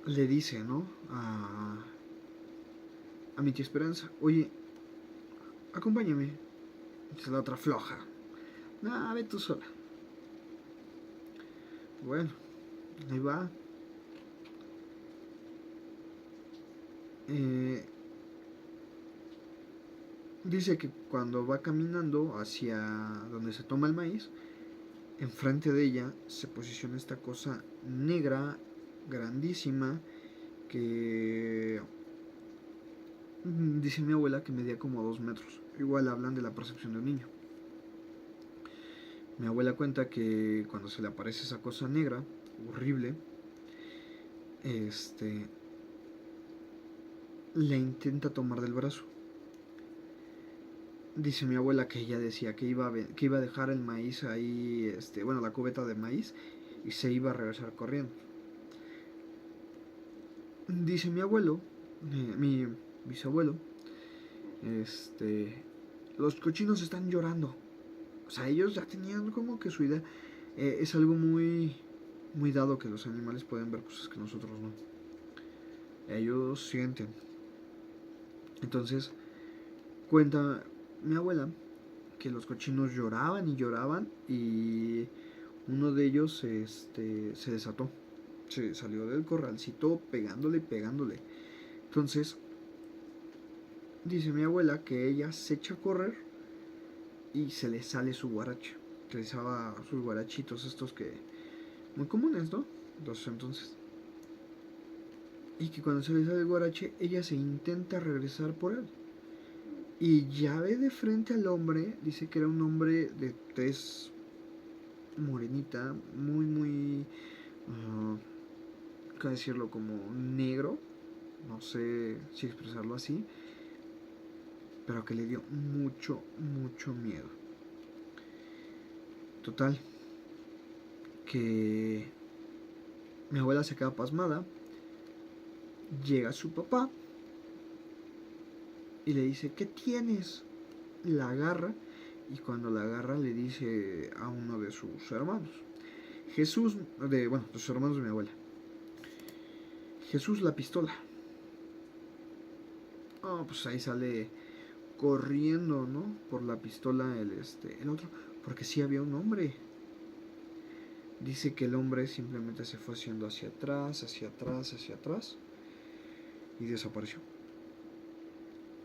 le dice, ¿no? A mi tía Esperanza, oye, acompáñame. Dice la otra floja. No, ve tú sola. Bueno, ahí va. Eh, Dice que cuando va caminando hacia donde se toma el maíz, enfrente de ella se posiciona esta cosa negra, grandísima, que dice mi abuela que medía como 2 metros. Igual hablan de la percepción de un niño. Mi abuela cuenta que cuando se le aparece esa cosa negra, horrible, le intenta tomar del brazo. Dice mi abuela que ella decía que iba a dejar el maíz ahí, bueno, la cubeta de maíz, y se iba a regresar corriendo. Dice mi abuelo, mi bisabuelo, los cochinos están llorando. O sea, ellos ya tenían como que su idea. Es algo muy, muy dado que los animales pueden ver cosas que nosotros no. Ellos sienten. Entonces, cuenta mi abuela que los cochinos lloraban y lloraban y uno de ellos se desató. Se salió del corralcito pegándole y pegándole. Entonces, dice mi abuela que ella se echa a correr y se le sale su guarache. Utilizaba sus guarachitos estos que muy comunes, ¿no? Entonces, y que cuando se le sale el guarache, ella se intenta regresar por él. Y ya ve de frente al hombre, dice que era un hombre de tez morenita, muy, muy, ¿cómo decirlo? Como negro, no sé si expresarlo así, pero que le dio mucho, mucho miedo. Total, que mi abuela se queda pasmada, llega su papá y le dice, ¿qué tienes? La agarra y cuando la agarra le dice a uno de sus hermanos, Jesús, de los hermanos de mi abuela, Jesús, la pistola. Oh, pues ahí sale corriendo, ¿no? Por la pistola el otro, porque sí había un hombre. Dice que el hombre simplemente se fue haciendo hacia atrás, hacia atrás, hacia atrás y desapareció.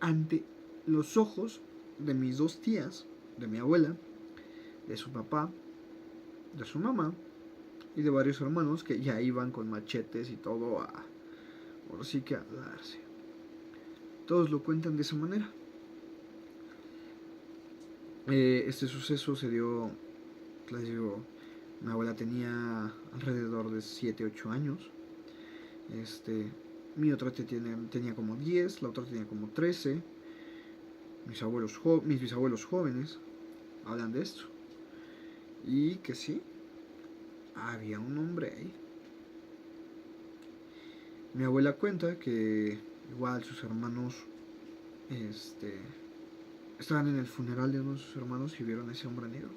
Ante los ojos de mis dos tías, de mi abuela, de su papá, de su mamá y de varios hermanos que ya iban con machetes y todo ahora sí que a darse. Todos lo cuentan de esa manera. Este suceso se dio, les digo, mi abuela tenía alrededor de 7, 8 años. Mi otra tenía como 10, la otra tenía como 13. Mis bisabuelos jóvenes hablan de esto. Y que sí, había un hombre ahí. Mi abuela cuenta que igual sus hermanos estaban en el funeral de uno de sus hermanos y vieron a ese hombre negro.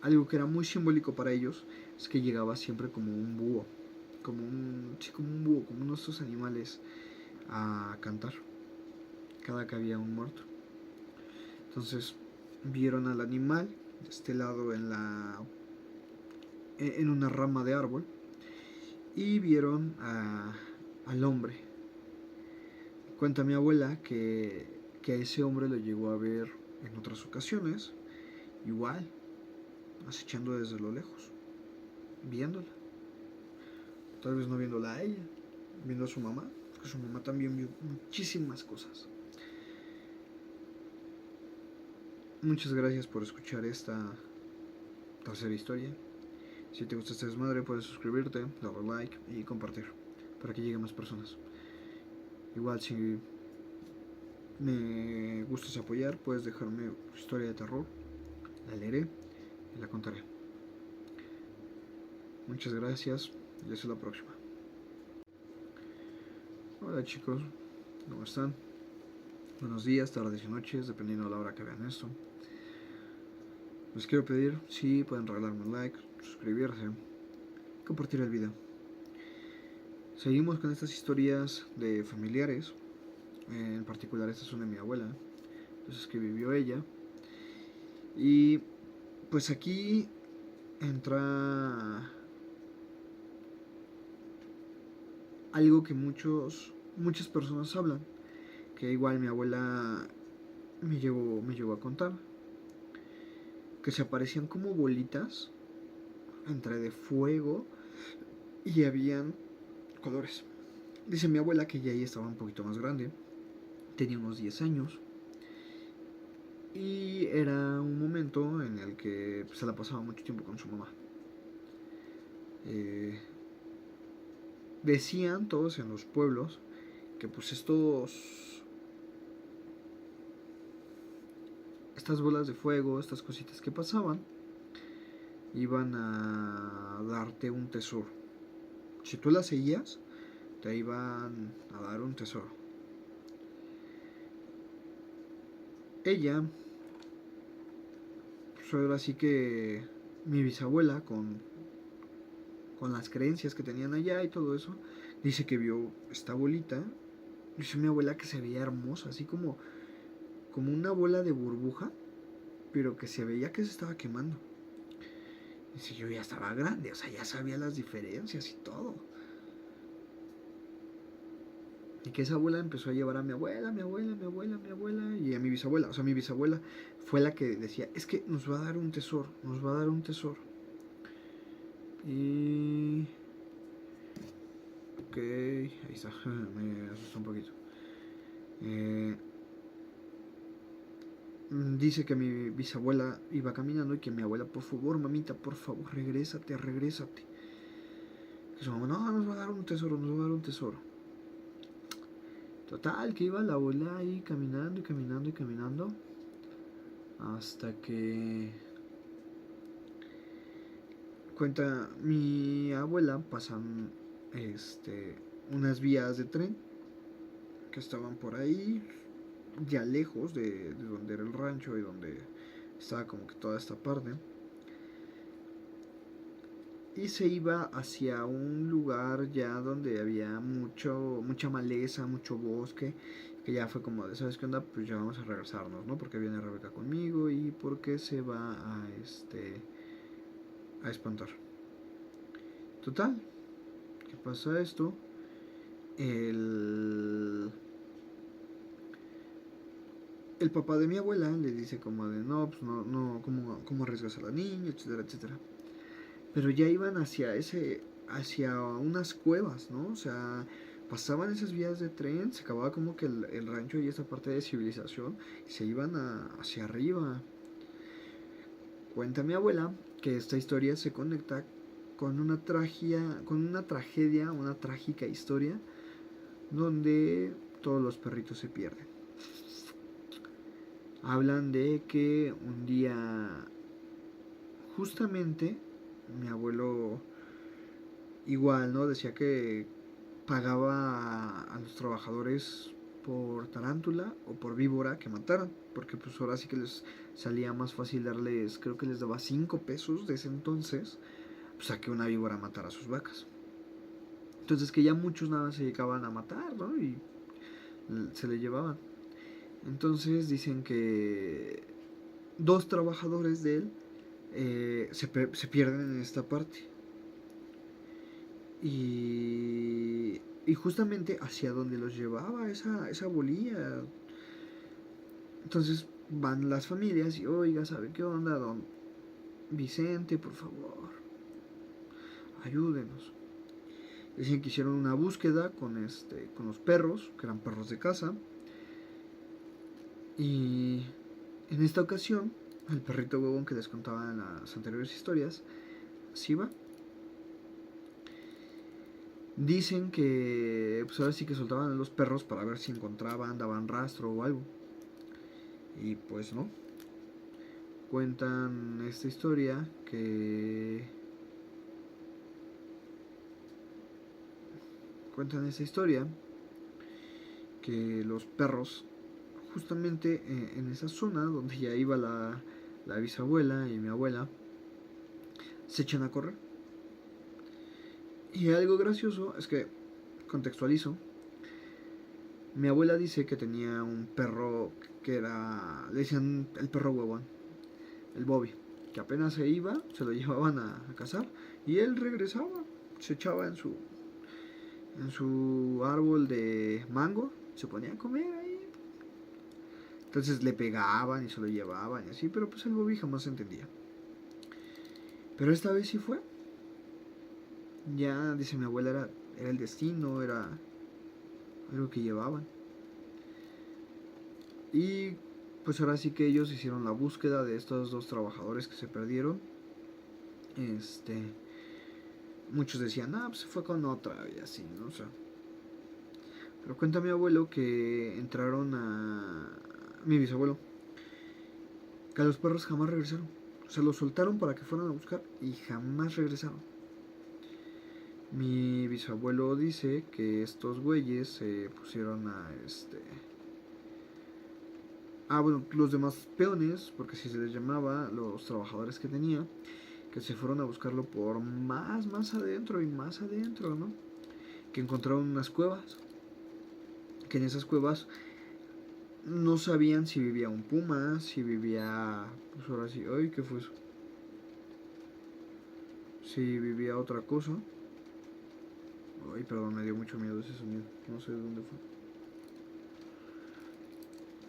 Algo que era muy simbólico para ellos es que llegaba siempre como un búho, como un búho, como uno de estos animales a cantar cada que había un muerto. Entonces vieron al animal de este lado en una rama de árbol y vieron al hombre. Cuenta mi abuela que a ese hombre lo llegó a ver en otras ocasiones, igual, acechando desde lo lejos, viéndola. Tal vez no viéndola a ella, viendo a su mamá, porque su mamá también vio muchísimas cosas. Muchas gracias por escuchar esta tercera historia. Si te gusta este desmadre, puedes suscribirte, darle like y compartir para que lleguen más personas. Igual, si me gustas apoyar, puedes dejarme historia de terror, la leeré y la contaré. Muchas gracias y hasta la próxima. Hola chicos, ¿cómo están? Buenos días, tardes y noches, dependiendo de la hora que vean esto. Les quiero pedir si pueden regalarme un like, suscribirse, compartir el video. Seguimos con estas historias de familiares. En particular esta es una de mi abuela, entonces que vivió ella. Y pues aquí entra algo que muchas personas hablan, que igual mi abuela me llegó a contar, que se aparecían como bolitas entre de fuego y habían colores. Dice mi abuela que ya ahí estaba un poquito más grande, tenía unos 10 años, y era un momento en el que se la pasaba mucho tiempo con su mamá. Eh, Decían todos en los pueblos que pues estas bolas de fuego, estas cositas que pasaban, iban a darte un tesoro. Si tú las seguías, te iban a dar un tesoro. Ella, pues ahora sí que mi bisabuela, con las creencias que tenían allá y todo eso, dice que vio esta bolita. Dice mi abuela que se veía hermosa, así como una bola de burbuja, pero que se veía que se estaba quemando. Dice, yo ya estaba grande, o sea, ya sabía las diferencias y todo. Y que esa abuela empezó a llevar a mi abuela, y a mi bisabuela. O sea, mi bisabuela fue la que decía, es que nos va a dar un tesoro, nos va a dar un tesoro. Y... Ok, ahí está, me asustó un poquito. Dice que mi bisabuela iba caminando y que mi abuela, por favor, mamita, por favor, regrésate. Que su mamá, no, nos va a dar un tesoro, nos va a dar un tesoro. Total, que iba la abuela ahí caminando, hasta que cuenta mi abuela, pasan unas vías de tren que estaban por ahí, ya lejos de donde era el rancho y donde estaba como que toda esta parte. Y se iba hacia un lugar ya donde había mucha maleza, mucho bosque, que ya fue como de, ¿sabes qué onda? Pues ya vamos a regresarnos, ¿no? Porque viene Rebeca conmigo y porque se va a espantar. Total, ¿qué pasa esto? El papá de mi abuela le dice como de, no, pues no, ¿cómo arriesgas a la niña? Etcétera, etcétera. Pero ya iban hacia unas cuevas, ¿no? O sea, pasaban esas vías de tren, se acababa como que el rancho y esa parte de civilización, y se iban hacia arriba. Cuenta mi abuela que esta historia se conecta con una trágica historia, donde todos los perritos se pierden. Hablan de que un día, justamente, mi abuelo igual, ¿no? Decía que pagaba a los trabajadores por tarántula o por víbora que mataran, porque pues ahora sí que les salía más fácil darles, creo que les daba 5 pesos de ese entonces, pues a que una víbora matara a sus vacas. Entonces que ya muchos nada se dedicaban a matar, ¿no? Y se le llevaban. Entonces dicen que 2 trabajadores de él se pierden en esta parte. Y justamente hacia donde los llevaba esa bolilla. Entonces van las familias y, oiga, ¿sabe qué onda, don Vicente? Por favor, ayúdenos. Dicen que hicieron una búsqueda con los perros, que eran perros de casa. Y en esta ocasión, el perrito huevón que les contaba en las anteriores historias, sí va. Dicen que pues ahora sí que soltaban a los perros para ver si encontraban, daban rastro o algo. Y pues no. Cuentan esta historia que... Cuentan esta historia que los perros, justamente en esa zona donde ya iba la bisabuela y mi abuela, se echan a correr. Y algo gracioso es que, contextualizo, mi abuela dice que tenía un perro que era, le decían el perro huevón, el Bobby, que apenas se iba, se lo llevaban a cazar y él regresaba, se echaba en su árbol de mango, se ponía a comer ahí. Entonces le pegaban y se lo llevaban y así, pero pues el Bobby jamás entendía. Pero esta vez sí fue. Ya, dice mi abuela, era el destino, era lo que llevaban. Y pues ahora sí que ellos hicieron la búsqueda de estos dos trabajadores que se perdieron. Muchos decían, pues se fue con otra y así, ¿no? O sea, pero cuenta mi abuelo que entraron a... Mi bisabuelo, que a los perros jamás regresaron. Se los soltaron para que fueran a buscar y jamás regresaron. Mi bisabuelo dice que estos güeyes se pusieron a bueno, los demás peones, porque así se les llamaba, los trabajadores que tenía, que se fueron a buscarlo por más adentro y más adentro, ¿no? Que encontraron unas cuevas, que en esas cuevas no sabían si vivía un puma, si vivía, pues ahora sí, ay, ¿qué fue eso? Si vivía otra cosa. Ay, perdón, me dio mucho miedo ese sonido, no sé de dónde fue.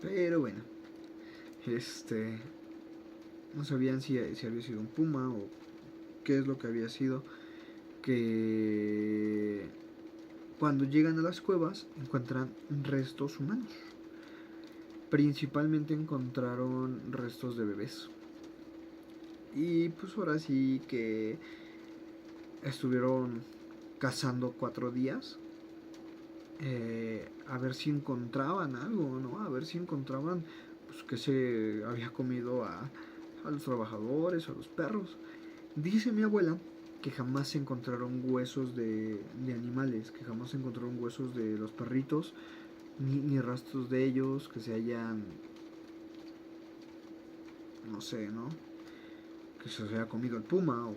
Pero bueno, no sabían si había sido un puma o qué es lo que había sido, que cuando llegan a las cuevas encuentran restos humanos. Principalmente encontraron restos de bebés. Y pues ahora sí que estuvieron cazando 4 días. A ver si encontraban algo, ¿no? A ver si encontraban pues que se había comido a los trabajadores, a los perros. Dice mi abuela que jamás se encontraron huesos de animales, que jamás se encontraron huesos de los perritos, ni rastros de ellos que se hayan, no sé, ¿no? Que se haya comido el puma o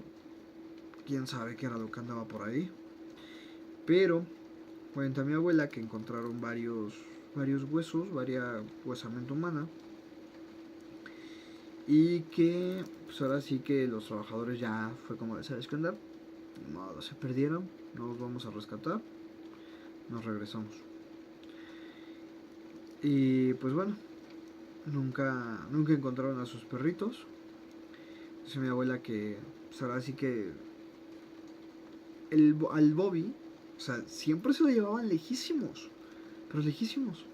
quién sabe qué era lo que andaba por ahí. Pero cuenta mi abuela que encontraron varios huesos, varias huesamento humana, y que pues ahora sí que los trabajadores ya fue como de, ¿sabes qué onda? No, se perdieron, no los vamos a rescatar, nos regresamos. Y pues bueno, nunca encontraron a sus perritos. Dice mi abuela que pues ahora sí que al Bobby, o sea, siempre se lo llevaban lejísimos, pero lejísimos.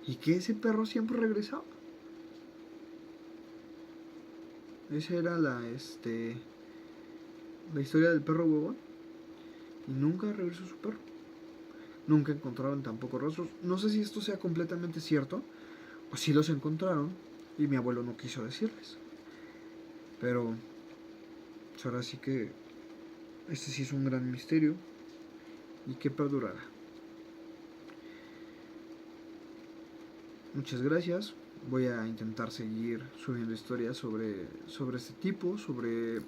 Y que ese perro siempre regresaba. Esa era la historia del perro huevón. Y nunca regresó su perro. Nunca encontraron tampoco rostros. No sé si esto sea completamente cierto, o si los encontraron y mi abuelo no quiso decirles. Pero pues ahora sí que este sí es un gran misterio y que perdurará. Muchas gracias. Voy a intentar seguir subiendo historias sobre este tipo, sobre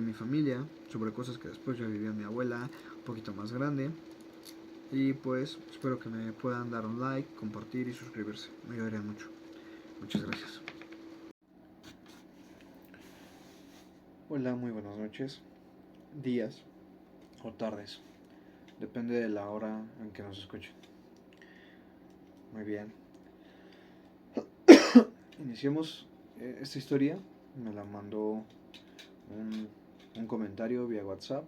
mi familia, sobre cosas que después ya vivió mi abuela, un poquito más grande. Y pues espero que me puedan dar un like, compartir y suscribirse. Me ayudaría mucho. Muchas gracias. Hola, muy buenas noches, días o tardes. Depende de la hora en que nos escuchen. Muy bien. Iniciemos esta historia. Me la mandó un comentario vía WhatsApp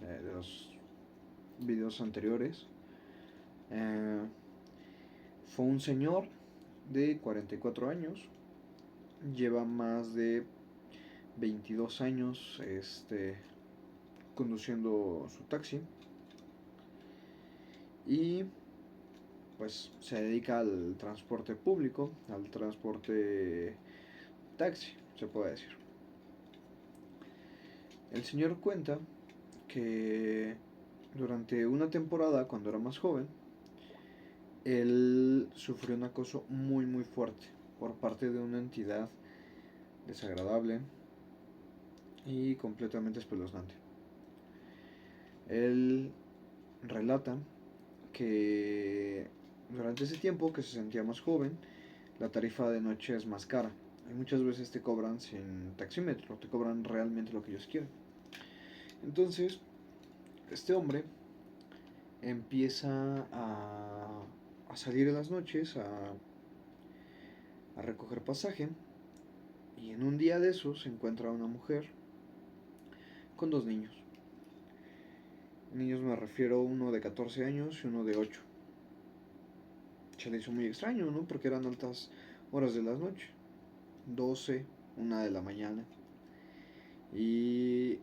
de los videos anteriores. Fue un señor de 44 años. Lleva más de 22 años conduciendo su taxi. Y pues se dedica al transporte público, al transporte taxi, se puede decir. El señor cuenta que durante una temporada, cuando era más joven, él sufrió un acoso muy fuerte por parte de una entidad desagradable y completamente espeluznante. Él relata que durante ese tiempo que se sentía más joven, la tarifa de noche es más cara. Y muchas veces te cobran sin taxímetro, te cobran realmente lo que ellos quieren. Entonces, Este hombre empieza a salir en las noches a recoger pasaje, y en un día de esos se encuentra una mujer con dos niños. Niños me refiero, uno de 14 años y uno de 8. Se le hizo muy extraño, ¿no? Porque eran altas horas de la noche, 12, 1 de la mañana. Y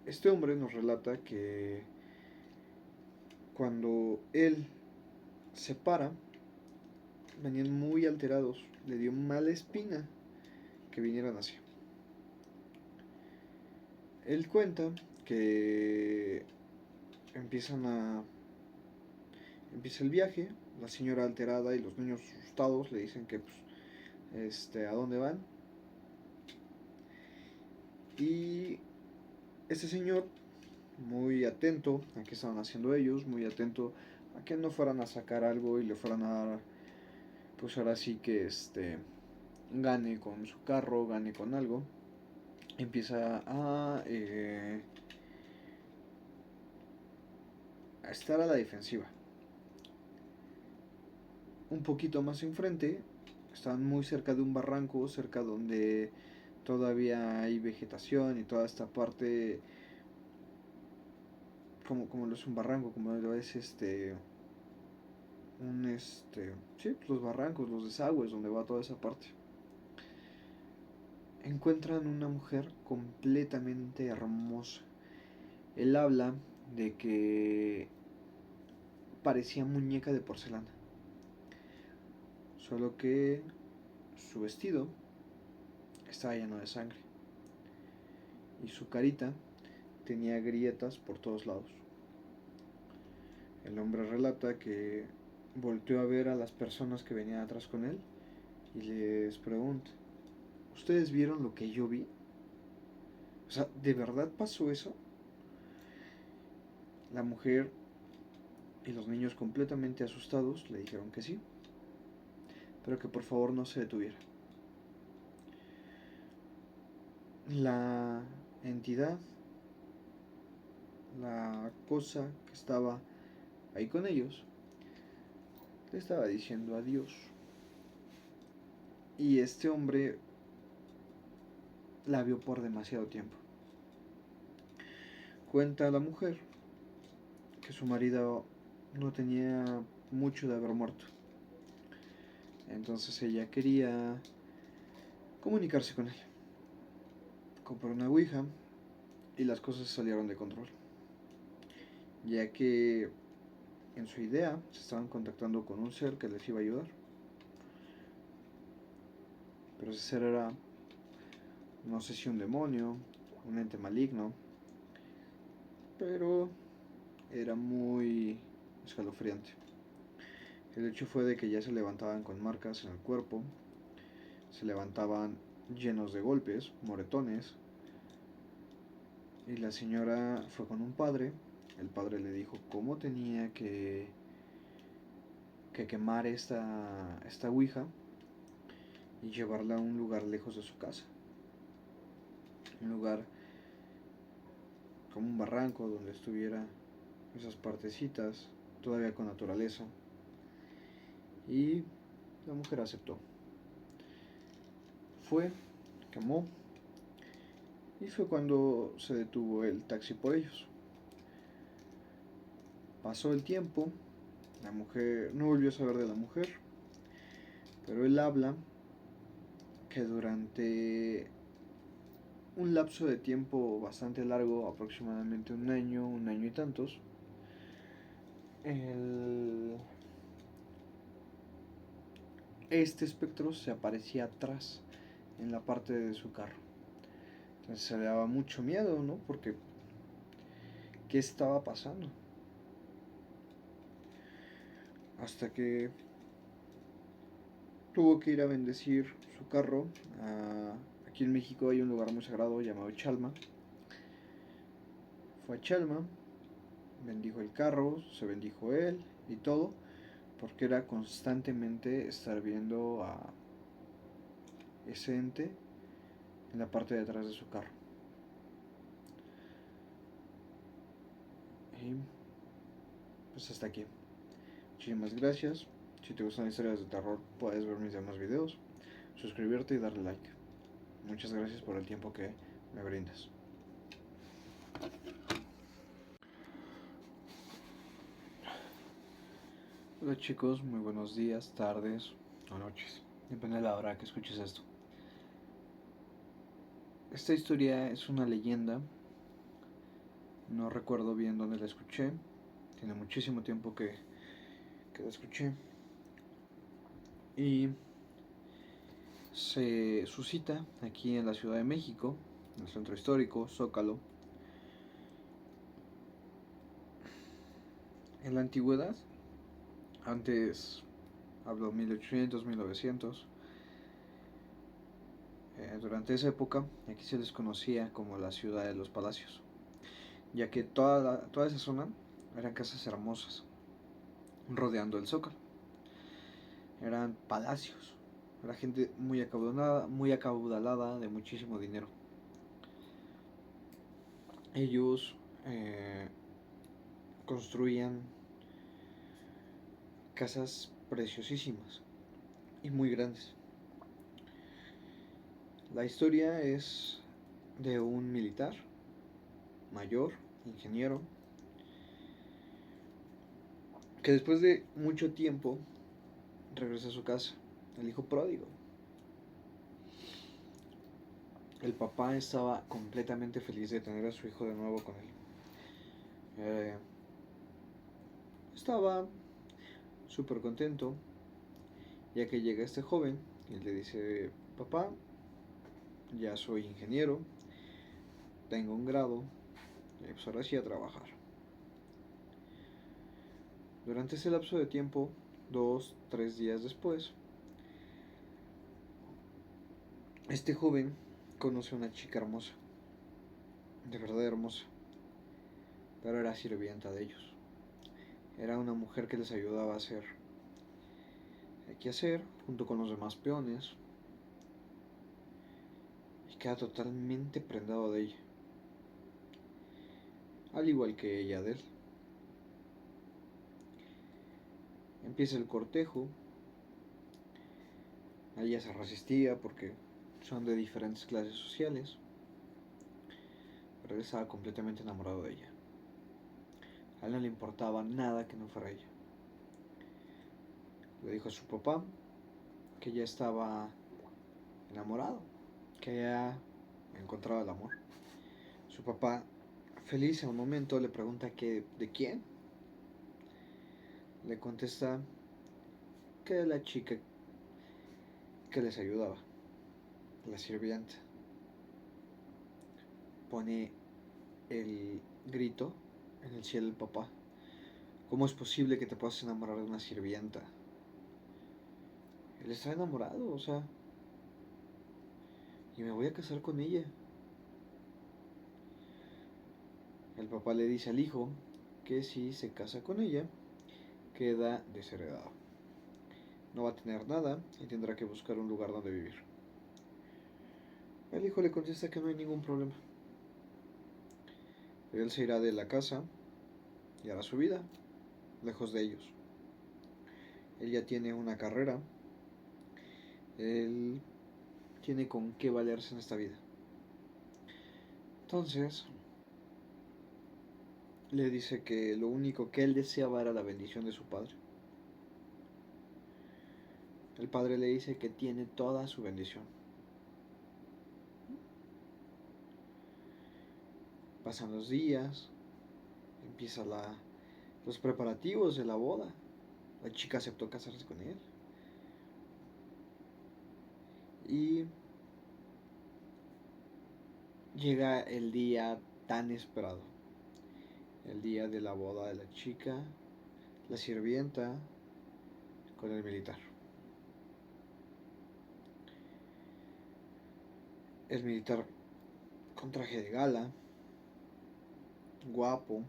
este hombre nos relata que cuando él se para, venían muy alterados, le dio mala espina que vinieran así. Él cuenta que empiezan a empieza el viaje, la señora alterada y los niños asustados le dicen que pues a dónde van. Y este señor, muy atento a qué estaban haciendo ellos, muy atento a que no fueran a sacar algo y le fueran a dar, pues ahora sí que gane con su carro, gane con algo, empieza a estar a la defensiva. Un poquito más enfrente, están muy cerca de un barranco, cerca donde todavía hay vegetación y toda esta parte, como lo es un barranco, como lo es sí, los barrancos, los desagües, donde va toda esa parte. Encuentran una mujer completamente hermosa. Él habla de que parecía muñeca de porcelana, solo que su vestido estaba lleno de sangre y su carita tenía grietas por todos lados. El hombre relata que volteó a ver a las personas que venían atrás con él y les pregunta: ¿ustedes vieron lo que yo vi? O sea, ¿de verdad pasó eso? La mujer y los niños, completamente asustados, le dijeron que sí, pero que por favor no se detuviera. La entidad, la cosa que estaba ahí con ellos, le estaba diciendo adiós. Y este hombre la vio por demasiado tiempo. Cuenta la mujer que su marido no tenía mucho de haber muerto. Entonces ella quería comunicarse con él. Compró una ouija y las cosas salieron de control, ya que en su idea se estaban contactando con un ser que les iba a ayudar. Pero ese ser era, no sé si un demonio, un ente maligno, pero era muy escalofriante. El hecho fue de que ya se levantaban con marcas en el cuerpo, se levantaban llenos de golpes, moretones, y la señora fue con un padre. El padre le dijo cómo tenía que quemar esta ouija y llevarla a un lugar lejos de su casa. Un lugar como un barranco donde estuviera esas partecitas, todavía con naturaleza. Y la mujer aceptó. Fue, quemó, y fue cuando se detuvo el taxi por ellos. Pasó el tiempo, la mujer no volvió a saber de la mujer, pero él habla que durante un lapso de tiempo bastante largo, aproximadamente un año y tantos, este espectro se aparecía atrás, en la parte de su carro. Entonces se le daba mucho miedo, ¿no? Porque ¿qué estaba pasando? Hasta que tuvo que ir a bendecir su carro. Aquí en México hay un lugar muy sagrado llamado Chalma. Fue a Chalma, bendijo el carro, se bendijo él y todo, porque era constantemente estar viendo a ese ente en la parte de atrás de su carro. Y pues hasta aquí. Muchísimas gracias. Si te gustan las historias de terror, puedes ver mis demás videos, suscribirte y darle like. Muchas gracias por el tiempo que me brindas. Hola chicos, muy buenos días, tardes o noches. Depende de la hora que escuches esto. Esta historia es una leyenda. No recuerdo bien dónde la escuché. Tiene muchísimo tiempo que la escuché. Y se suscita aquí en la Ciudad de México, en el centro histórico, Zócalo. En la antigüedad, antes, hablo 1800, 1900, durante esa época, aquí se les conocía como la ciudad de los palacios, ya que toda esa zona eran casas hermosas, rodeando el Zócalo. Eran palacios, era gente muy acaudalada de muchísimo dinero. Ellos construían casas preciosísimas y muy grandes. La historia es de un militar, mayor, ingeniero, que después de mucho tiempo regresa a su casa, el hijo pródigo. El papá estaba completamente feliz de tener a su hijo de nuevo con él. Estaba súper contento, ya que llega este joven y le dice: papá, ya soy ingeniero, tengo un grado, y pues ahora sí a trabajar. Durante ese lapso de tiempo, 2, 3 días después, este joven conoce a una chica hermosa, de verdad hermosa, pero era sirvienta de ellos. Era una mujer que les ayudaba a hacer qué hacer junto con los demás peones, y queda totalmente prendado de ella, al igual que ella de él. Empieza el cortejo. Ella se resistía porque son de diferentes clases sociales, pero él estaba completamente enamorado de ella. A él no le importaba nada que no fuera ella. Le dijo a su papá que ya estaba enamorado, que ya encontraba el amor. Su papá, feliz en un momento, le pregunta que de quién. Le contesta que de la chica que les ayudaba, la sirvienta. Pone el grito en el cielo el papá: ¿cómo es posible que te puedas enamorar de una sirvienta? Él está enamorado, o sea, y me voy a casar con ella. El papá le dice al hijo que si se casa con ella, queda desheredado. No va a tener nada y tendrá que buscar un lugar donde vivir. El hijo le contesta que no hay ningún problema. Él se irá de la casa y hará su vida, lejos de ellos. Él ya tiene una carrera. Él tiene con qué valerse en esta vida. Entonces, le dice que lo único que él deseaba era la bendición de su padre. El padre le dice que tiene toda su bendición. Pasan los días, empieza los preparativos de la boda. La chica aceptó casarse con él. Y llega el día tan esperado. El día de la boda de la chica, la sirvienta con el militar. El militar con traje de gala, guapo,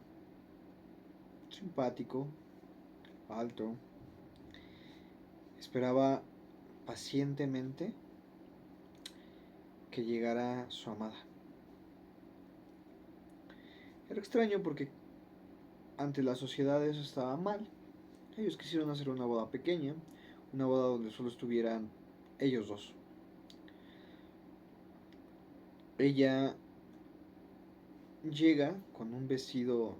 simpático, alto. Esperaba pacientemente que llegara su amada. Era extraño porque ante la sociedad eso estaba mal. Ellos quisieron hacer una boda pequeña, una boda donde solo estuvieran ellos dos. Ella llega con un vestido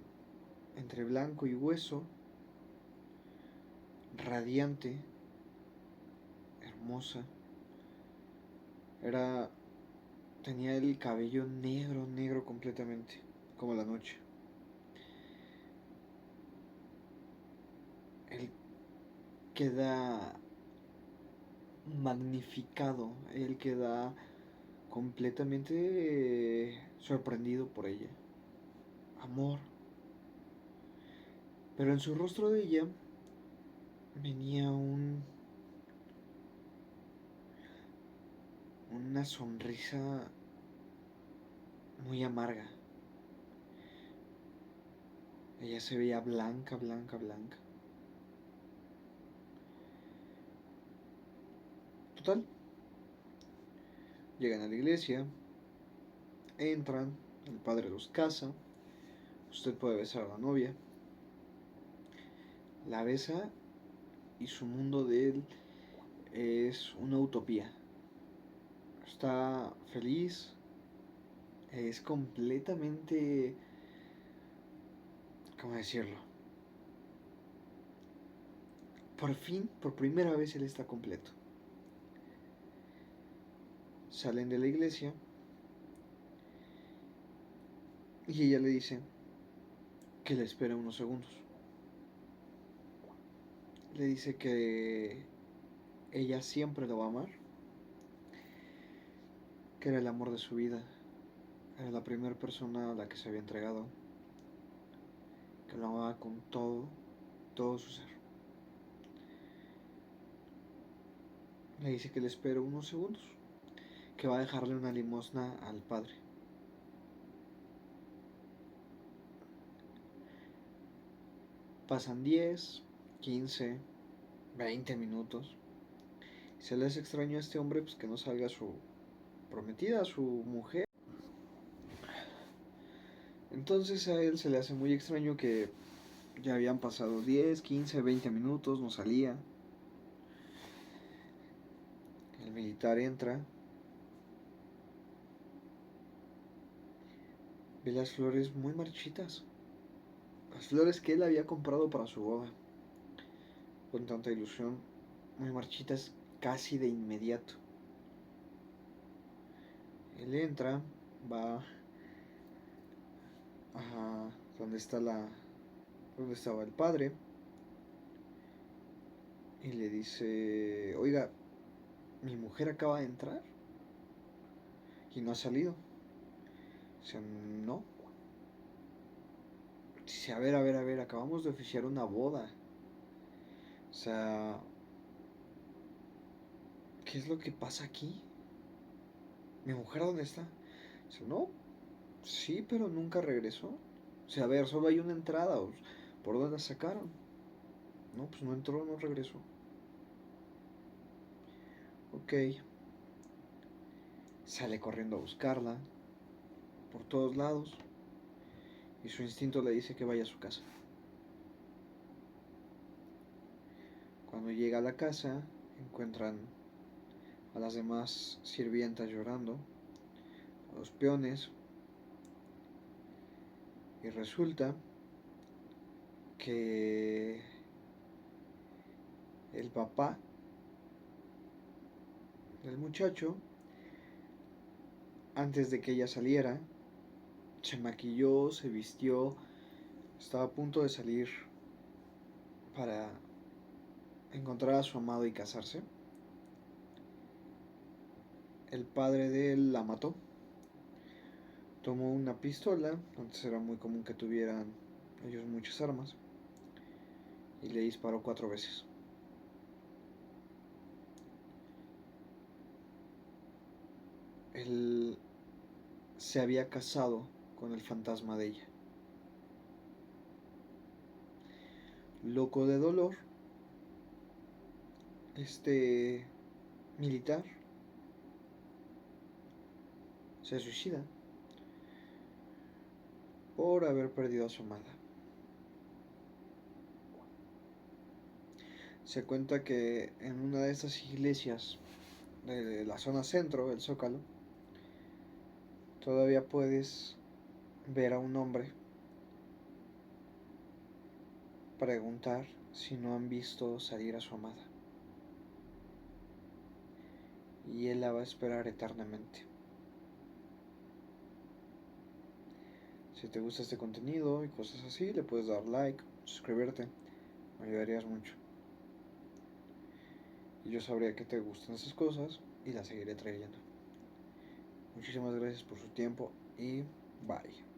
entre blanco y hueso, radiante, hermosa. Tenía el cabello negro, negro completamente, como la noche. Él queda magnificado, él queda completamente sorprendido por ella. Amor. Pero en su rostro de ella venía una sonrisa muy amarga. Ella se veía blanca, blanca, blanca. Total, llegan a la iglesia, entran, el padre los casa, usted puede besar a la novia, la besa y su mundo de él es una utopía. Está feliz, es completamente, ¿cómo decirlo? Por fin, por primera vez él está completo. Salen de la iglesia y ella le dice que le espere unos segundos. Le dice que ella siempre lo va a amar, que era el amor de su vida, era la primera persona a la que se había entregado, que lo amaba con todo, todo su ser. Le dice que le espere unos segundos, que va a dejarle una limosna al padre. Pasan 10, 15, 20 minutos. Se le hace extraño a este hombre pues, que no salga su prometida, su mujer. Entonces a él se le hace muy extraño que ya habían pasado 10, 15, 20 minutos, no salía. El militar entra, ve las flores muy marchitas. Las flores que él había comprado para su boda. Con tanta ilusión, muy marchitas casi de inmediato. Él entra, va a donde estaba el padre y le dice, oiga, mi mujer acaba de entrar y no ha salido. Dice, no. Dice, a ver, acabamos de oficiar una boda. O sea, ¿qué es lo que pasa aquí? ¿Mi mujer dónde está? Dice, no, sí, pero nunca regresó. O sea, a ver, solo hay una entrada. ¿Por dónde la sacaron? No, pues no entró, no regresó. Ok. Sale corriendo a buscarla por todos lados y su instinto le dice que vaya a su casa. Cuando llega a la casa, encuentran a las demás sirvientas llorando, a los peones, y resulta que el papá del muchacho, antes de que ella saliera, se maquilló, se vistió, estaba a punto de salir para encontrar a su amado y casarse. El padre de él la mató. Tomó una pistola, antes era muy común que tuvieran ellos muchas armas, y le disparó 4 veces. Él se había casado con el fantasma de ella. Loco de dolor, este militar se suicida por haber perdido a su amada. Se cuenta que en una de estas iglesias de la zona centro, el Zócalo, todavía puedes ver a un hombre preguntar si no han visto salir a su amada. Y él la va a esperar eternamente. Si te gusta este contenido y cosas así, le puedes dar like, suscribirte, me ayudarías mucho. Y yo sabría que te gustan esas cosas y las seguiré trayendo. Muchísimas gracias por su tiempo y bye.